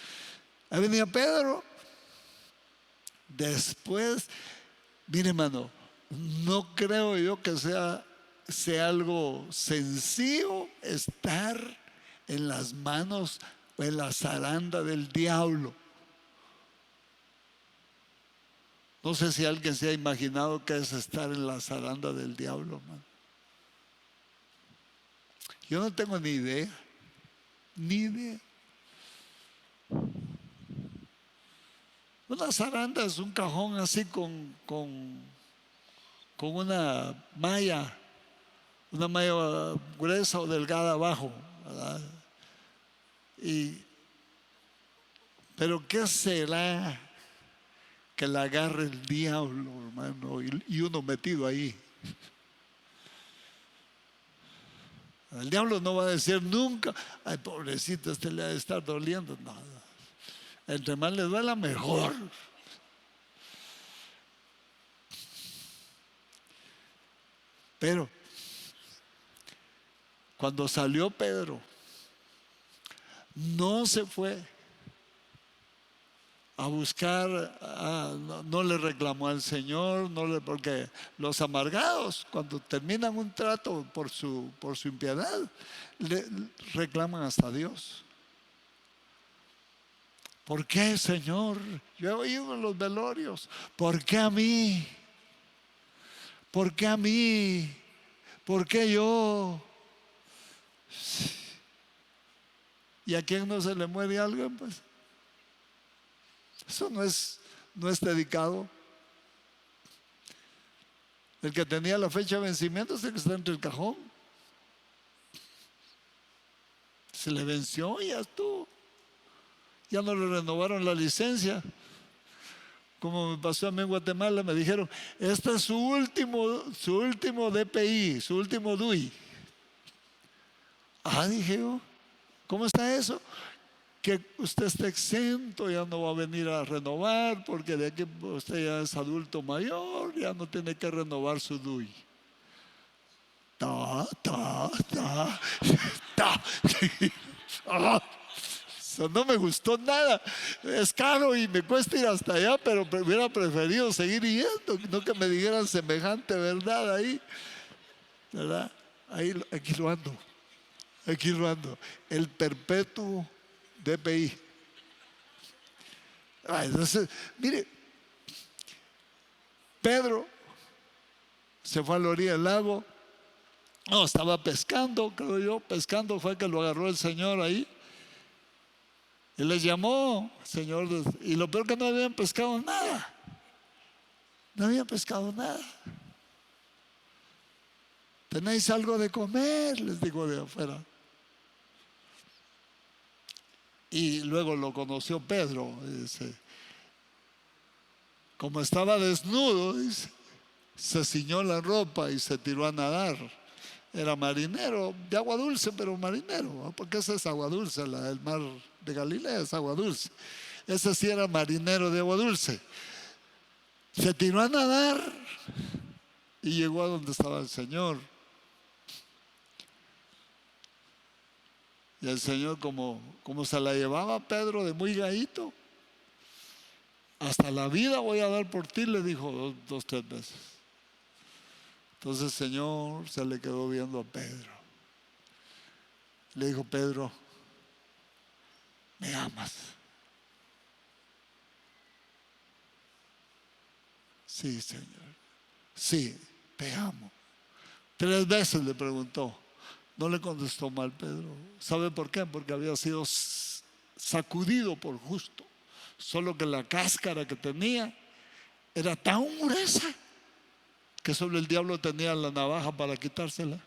Ahí venía Pedro. Después, mire, hermano, no creo yo que sea algo sencillo estar en las manos o en la zaranda del diablo. No sé si alguien se ha imaginado qué es estar en la zaranda del diablo, hermano. Yo no tengo ni idea. Una zaranda es un cajón así con una malla gruesa o delgada abajo, ¿verdad? Pero ¿qué será que la agarre el diablo, hermano, y uno metido ahí? El diablo no va a decir nunca, ay, pobrecito, este le ha de estar doliendo. No. Entre más le duela, mejor. Pero cuando salió Pedro, no se fue a buscar, no le reclamó al Señor, porque los amargados, cuando terminan un trato por su impiedad, le reclaman hasta a Dios. ¿Por qué, Señor? Yo he oído en los velorios. ¿Por qué a mí? ¿Por qué a mí? ¿Por qué yo? ¿Y a quién no se le muere algo? Pues eso no es dedicado. El que tenía la fecha de vencimiento es el que está entre el cajón. Se le venció y ya estuvo. Ya no le renovaron la licencia. Como me pasó a mí en Guatemala, me dijeron, este es su último DPI, su último DUI. Dije yo, ¿cómo está eso? Que usted está exento, ya no va a venir a renovar, porque de aquí usted ya es adulto mayor, ya no tiene que renovar su DUI. Eso no me gustó nada. Es caro y me cuesta ir hasta allá, pero hubiera preferido seguir yendo, no que me dijeran semejante verdad ahí, ¿verdad? Aquí lo ando. El perpetuo DPI. Entonces, mire, Pedro se fue a la orilla del lago. No, estaba pescando, creo yo. Pescando fue que lo agarró el Señor ahí. Y les llamó, Señor, y lo peor que no habían pescado nada. No habían pescado nada. ¿Tenéis algo de comer? Les digo de afuera. Y luego lo conoció Pedro. Dice, como estaba desnudo, dice, se ciñó la ropa y se tiró a nadar. era marinero, de agua dulce, pero marinero, ¿no? Porque esa es agua dulce, el mar de Galilea es agua dulce. Ese sí era marinero de agua dulce. Se tiró a nadar y llegó a donde estaba el Señor. Y el Señor, como se la llevaba Pedro de muy gaíto, hasta la vida voy a dar por ti, le dijo dos, tres veces. Entonces el Señor se le quedó viendo a Pedro. Le dijo: Pedro, ¿me amas? Sí, Señor. Sí, te amo. 3 veces le preguntó. No le contestó mal Pedro. ¿Sabe por qué? Porque había sido sacudido por justo. Solo que la cáscara que tenía era tan gruesa que solo el diablo tenía la navaja para quitársela.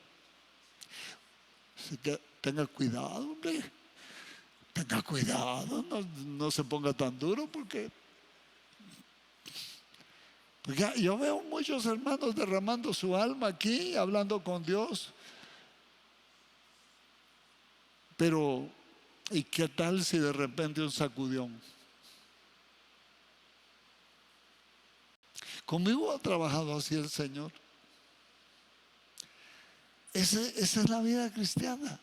Así que tenga cuidado, hombre. Tenga cuidado, no se ponga tan duro porque yo veo muchos hermanos derramando su alma aquí, hablando con Dios. Pero, ¿y qué tal si de repente un sacudión? Conmigo ha trabajado así el Señor. Esa es la vida cristiana.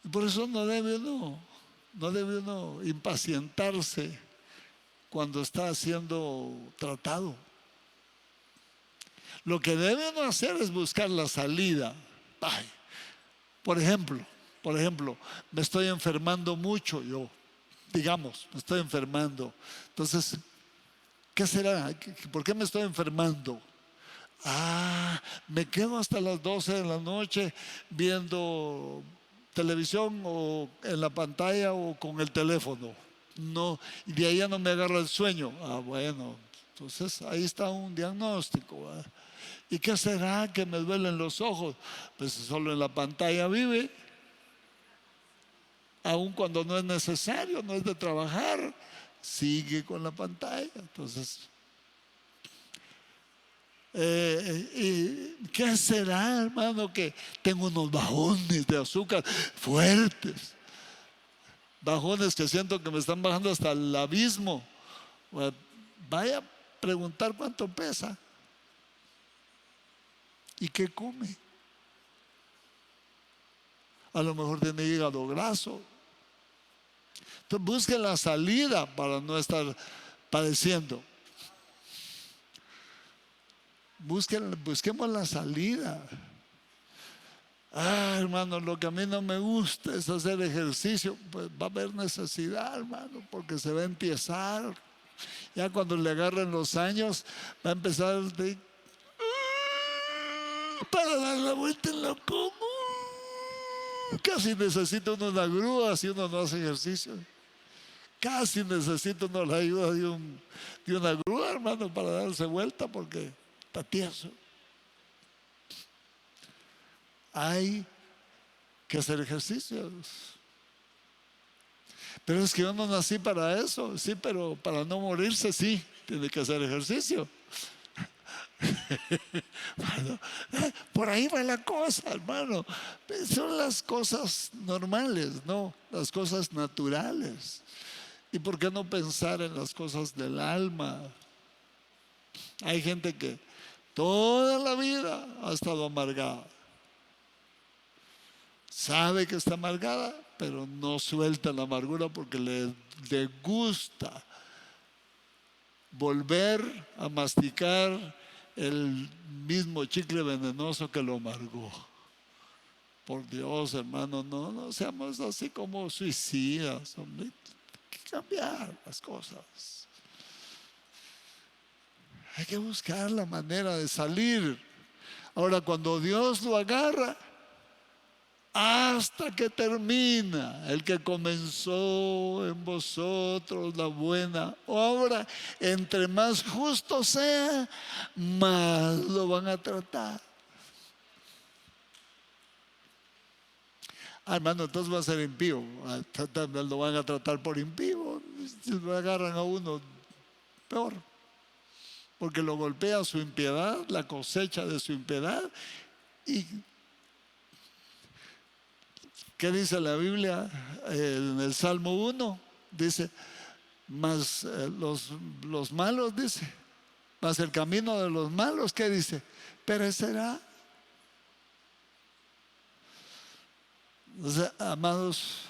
Y por eso no debe uno impacientarse cuando está siendo tratado. Lo que debe uno hacer es buscar la salida. Ay, por ejemplo, me estoy enfermando mucho yo. Digamos, me estoy enfermando. Entonces, ¿qué será? ¿Por qué me estoy enfermando? Me quedo hasta las 12 de la noche viendo televisión o en la pantalla o con el teléfono. No, y de ahí ya no me agarra el sueño. Bueno, entonces ahí está un diagnóstico, ¿verdad? ¿Y qué será? Que me duelen los ojos. Pues solo en la pantalla vive. Aun cuando no es necesario, no es de trabajar, sigue con la pantalla. Entonces, ¿y qué será, hermano? Que tengo unos bajones de azúcar fuertes. Bajones que siento que me están bajando hasta el abismo. Vaya a preguntar cuánto pesa y qué come. A lo mejor tiene hígado graso. Entonces busque la salida para no estar padeciendo. Busquemos la salida. Hermano, lo que a mí no me gusta es hacer ejercicio. Pues va a haber necesidad, hermano, porque se va a empiezar. Ya cuando le agarren los años, va a empezar para dar la vuelta en la cama. Casi necesita uno una grúa si uno no hace ejercicio. Casi necesita uno la ayuda de una grúa, hermano, para darse vuelta porque está tieso. Hay que hacer ejercicios. Pero es que yo no nací para eso. Sí, pero para no morirse sí, tiene que hacer ejercicio. Bueno, por ahí va la cosa, hermano. Son las cosas normales, ¿no? Las cosas naturales. ¿Y por qué no pensar en las cosas del alma? Hay gente que toda la vida ha estado amargada. Sabe que está amargada, pero no suelta la amargura porque le gusta volver a masticar el mismo chicle venenoso que lo amargó. Por Dios, hermano, no seamos así como suicidas, hombre. Hay que cambiar las cosas. Hay que buscar la manera de salir. Ahora, cuando Dios lo agarra, hasta que termina, el que comenzó en vosotros la buena obra, entre más justo sea, más lo van a tratar. Hermano, entonces va a ser impío. Lo van a tratar por impío. Si lo agarran a uno, peor. Porque lo golpea su impiedad, la cosecha de su impiedad, ¿Y qué dice la Biblia? En el Salmo 1 dice, mas los malos, dice, mas el camino de los malos, ¿qué dice? Perecerá. O sea, amados,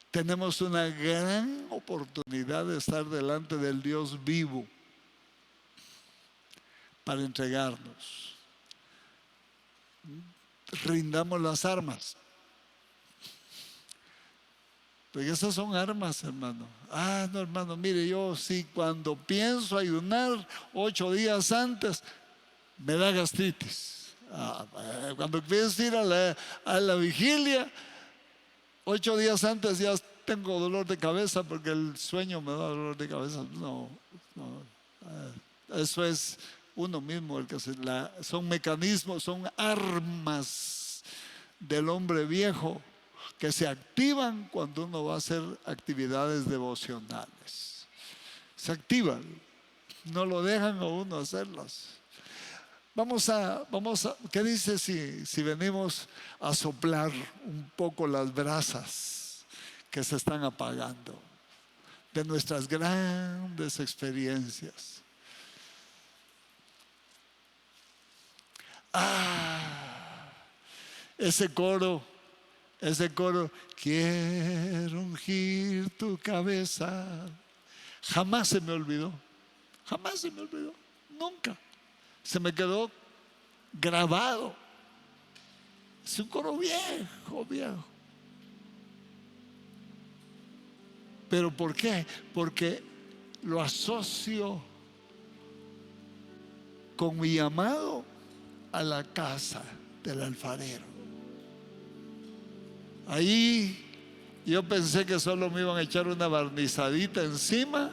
tenemos una gran oportunidad de estar delante del Dios vivo para entregarnos. Rindamos las armas. Porque esas son armas, hermano. Ah, no, hermano, mire, yo sí, cuando pienso ayunar 8 días antes, me da gastritis. Cuando pienso ir a la vigilia, 8 días antes ya tengo dolor de cabeza porque el sueño me da dolor de cabeza. No, eso es uno mismo el que son mecanismos, son armas del hombre viejo que se activan cuando uno va a hacer actividades devocionales. Se activan, no lo dejan a uno hacerlas. Vamos a, ¿qué dice si venimos a soplar un poco las brasas que se están apagando de nuestras grandes experiencias? Ese coro, quiero ungir tu cabeza. Jamás se me olvidó, nunca. Se me quedó grabado. Es un coro viejo. ¿Pero por qué? Porque lo asocio con mi llamado a la casa del alfarero. Ahí yo pensé que solo me iban a echar una barnizadita encima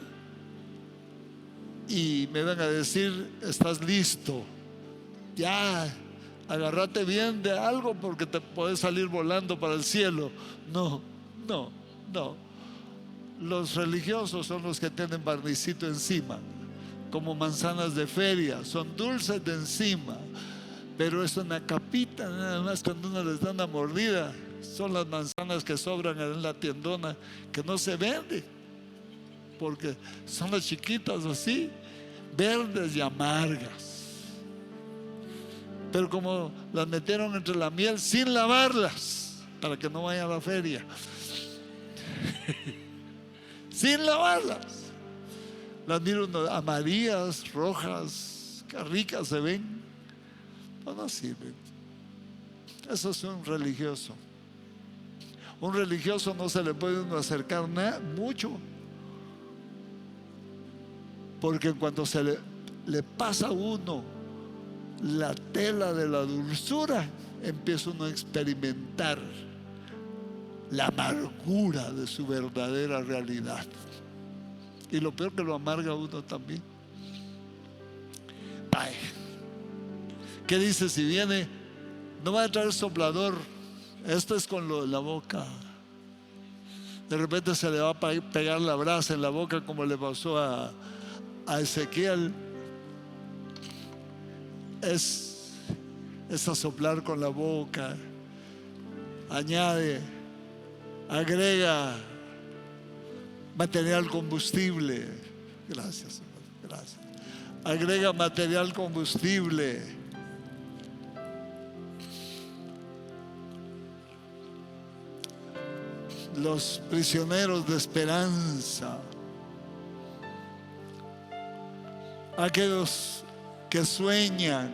y me iban a decir, estás listo, ya, agárrate bien de algo porque te puedes salir volando para el cielo. No. Los religiosos son los que tienen barnicito encima, como manzanas de feria, son dulces de encima, pero es una capita nada más. Cuando uno les da una mordida, son las manzanas que sobran en la tiendona, que no se vende, porque son las chiquitas así, verdes y amargas. Pero como las metieron entre la miel sin lavarlas, para que no vaya a la feria, sin lavarlas, las miro amarillas, rojas, qué ricas se ven, pero no sirven. Eso es un religioso. Un religioso no se le puede uno acercar mucho, porque cuando se le pasa a uno la tela de la dulzura, empieza uno a experimentar la amargura de su verdadera realidad. Y lo peor, que lo amarga a uno también. Ay, ¿qué dice? Si viene, no va a traer soplador. Esto es con lo de la boca. De repente se le va a pegar la brasa en la boca, como le pasó a Ezequiel. Es a soplar con la boca. Agrega material combustible. Gracias, gracias. Agrega material combustible. Los prisioneros de esperanza, aquellos que sueñan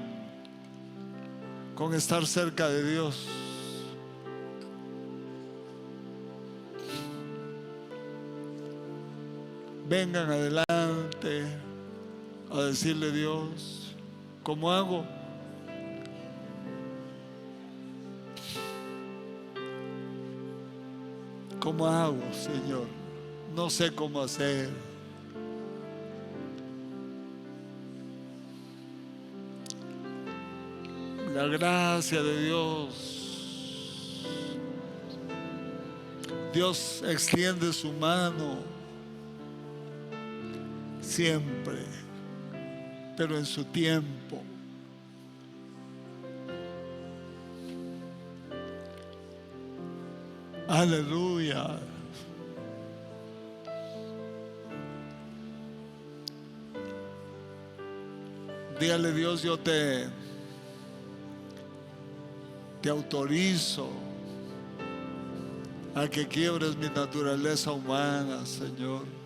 con estar cerca de Dios, vengan adelante a decirle: Dios, ¿cómo hago? ¿Cómo hago, Señor? No sé cómo hacer. La gracia de Dios. Dios extiende su mano siempre pero en su tiempo. Aleluya. Dígale: Dios, yo te autorizo a que quiebres mi naturaleza humana, Señor.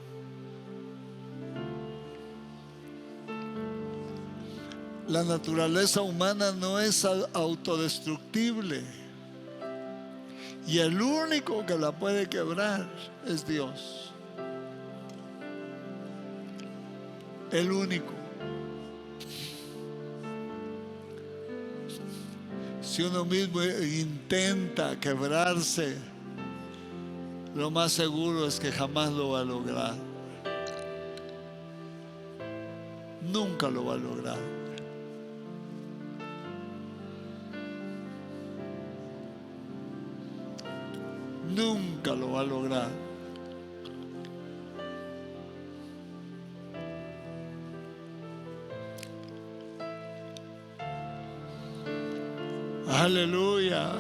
La naturaleza humana no es autodestructible, y el único que la puede quebrar es Dios. El único. Si uno mismo intenta quebrarse, lo más seguro es que jamás lo va a lograr. Nunca lo va a lograr. Nunca lo va a lograr. Aleluya.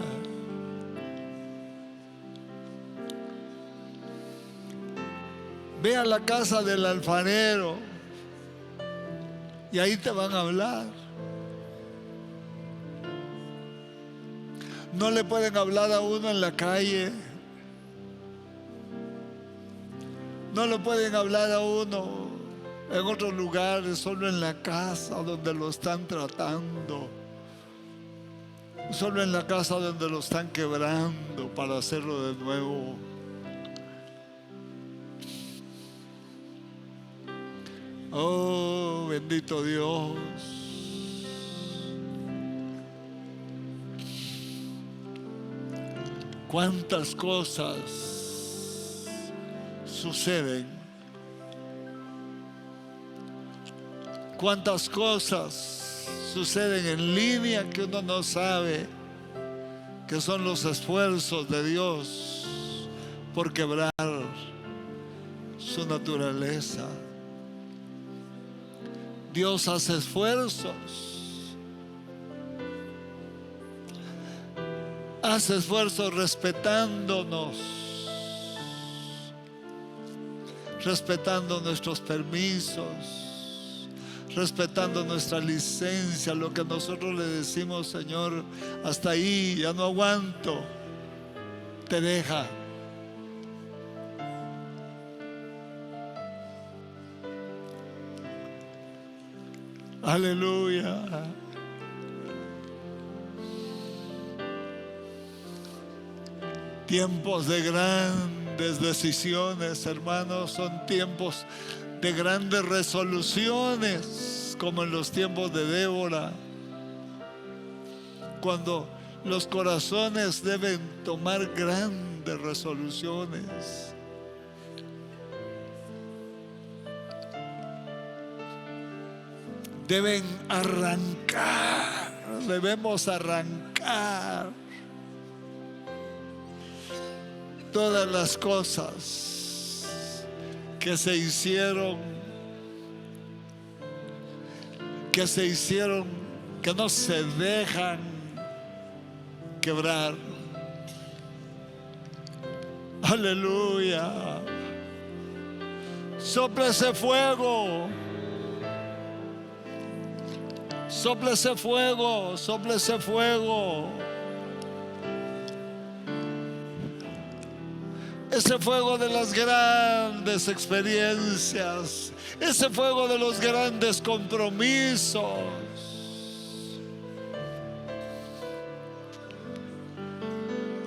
Ve a la casa del alfarero y ahí te van a hablar. No le pueden hablar a uno en la calle. No le pueden hablar a uno en otros lugares, solo en la casa donde lo están tratando. Solo en la casa donde lo están quebrando para hacerlo de nuevo. Oh, bendito Dios. Cuántas cosas suceden. Cuántas cosas suceden en línea que uno no sabe que son los esfuerzos de Dios por quebrar su naturaleza. Dios hace esfuerzos. Hace esfuerzos respetándonos, respetando nuestros permisos, respetando nuestra licencia, lo que nosotros le decimos: Señor, hasta ahí, ya no aguanto, te deja. Aleluya. Tiempos de grandes decisiones, hermanos, son tiempos de grandes resoluciones, como en los tiempos de Débora, cuando los corazones deben tomar grandes resoluciones. Deben arrancar, debemos arrancar todas las cosas que se hicieron, que no se dejan quebrar. Aleluya. Sopla ese fuego. Sopla ese fuego, sopla ese fuego. Ese fuego de las grandes experiencias, ese fuego de los grandes compromisos.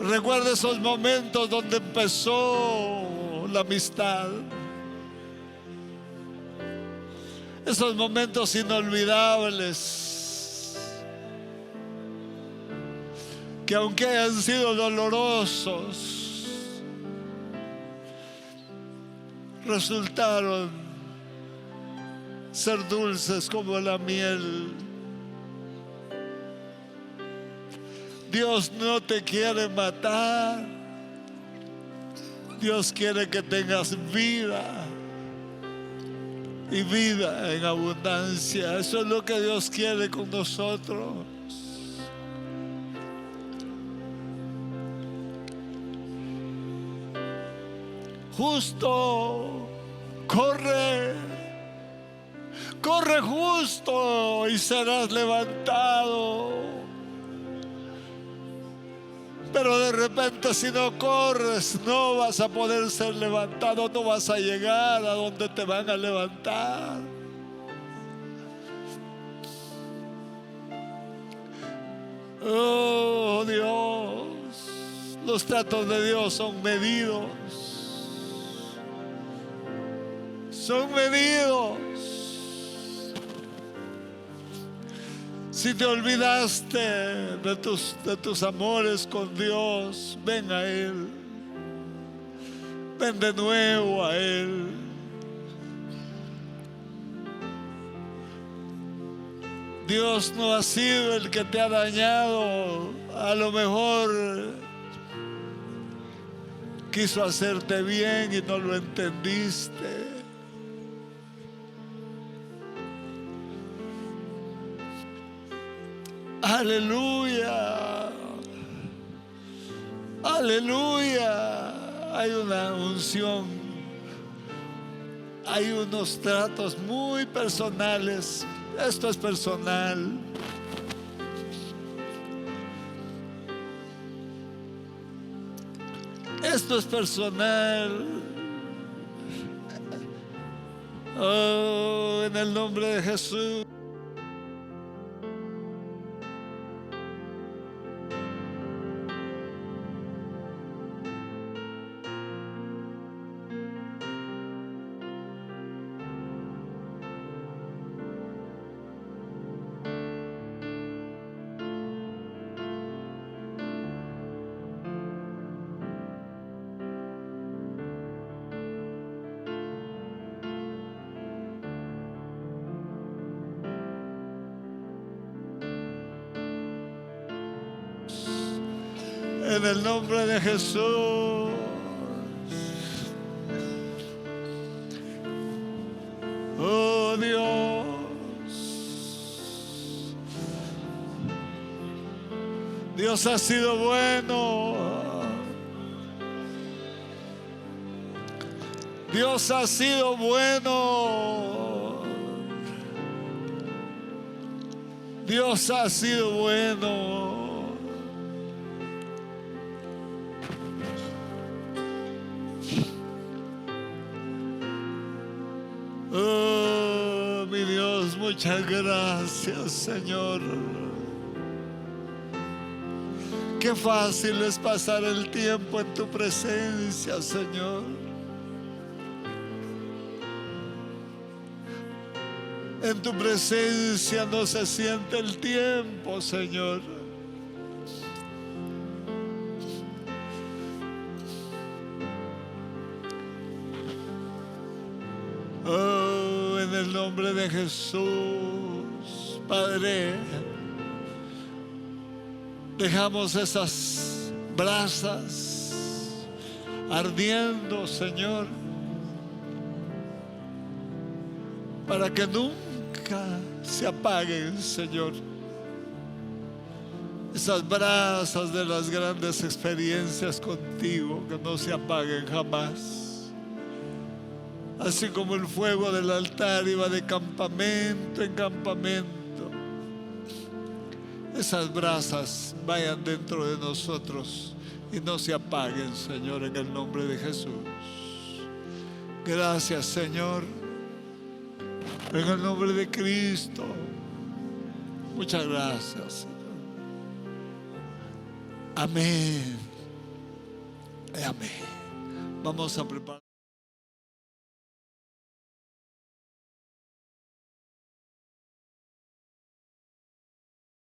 Recuerda esos momentos donde empezó la amistad. Esos momentos inolvidables, que aunque hayan sido dolorosos, resultaron ser dulces como la miel. Dios no te quiere matar. Dios quiere que tengas vida. y vida en abundancia. Eso es lo que Dios quiere con nosotros. Justo, corre, corre justo y serás levantado. Pero de repente, si no corres, no vas a poder ser levantado, no vas a llegar a donde te van a levantar. Oh Dios, los tratos de Dios son medidos. Son medidos. Si te olvidaste de tus amores con Dios, ven a Él. Ven de nuevo a Él. Dios no ha sido el que te ha dañado. A lo mejor quiso hacerte bien y no lo entendiste. Aleluya, aleluya. Hay una unción, hay unos tratos muy personales. Esto es personal. Esto es personal. Oh, en el nombre de Jesús. En el nombre de Jesús. Oh Dios. Dios ha sido bueno. Dios ha sido bueno. Dios ha sido bueno. Oh, mi Dios, muchas gracias, Señor. Qué fácil es pasar el tiempo en tu presencia, Señor. En tu presencia no se siente el tiempo, Señor. Oh, en el nombre de Jesús, Padre, dejamos esas brasas ardiendo, Señor, para que nunca se apaguen, Señor. Esas brasas de las grandes experiencias contigo, que no se apaguen jamás. Así como el fuego del altar iba de campamento en campamento, esas brasas vayan dentro de nosotros y no se apaguen, Señor, en el nombre de Jesús. Gracias, Señor, en el nombre de Cristo. Muchas gracias, Señor. Amén. Amén. Vamos a preparar.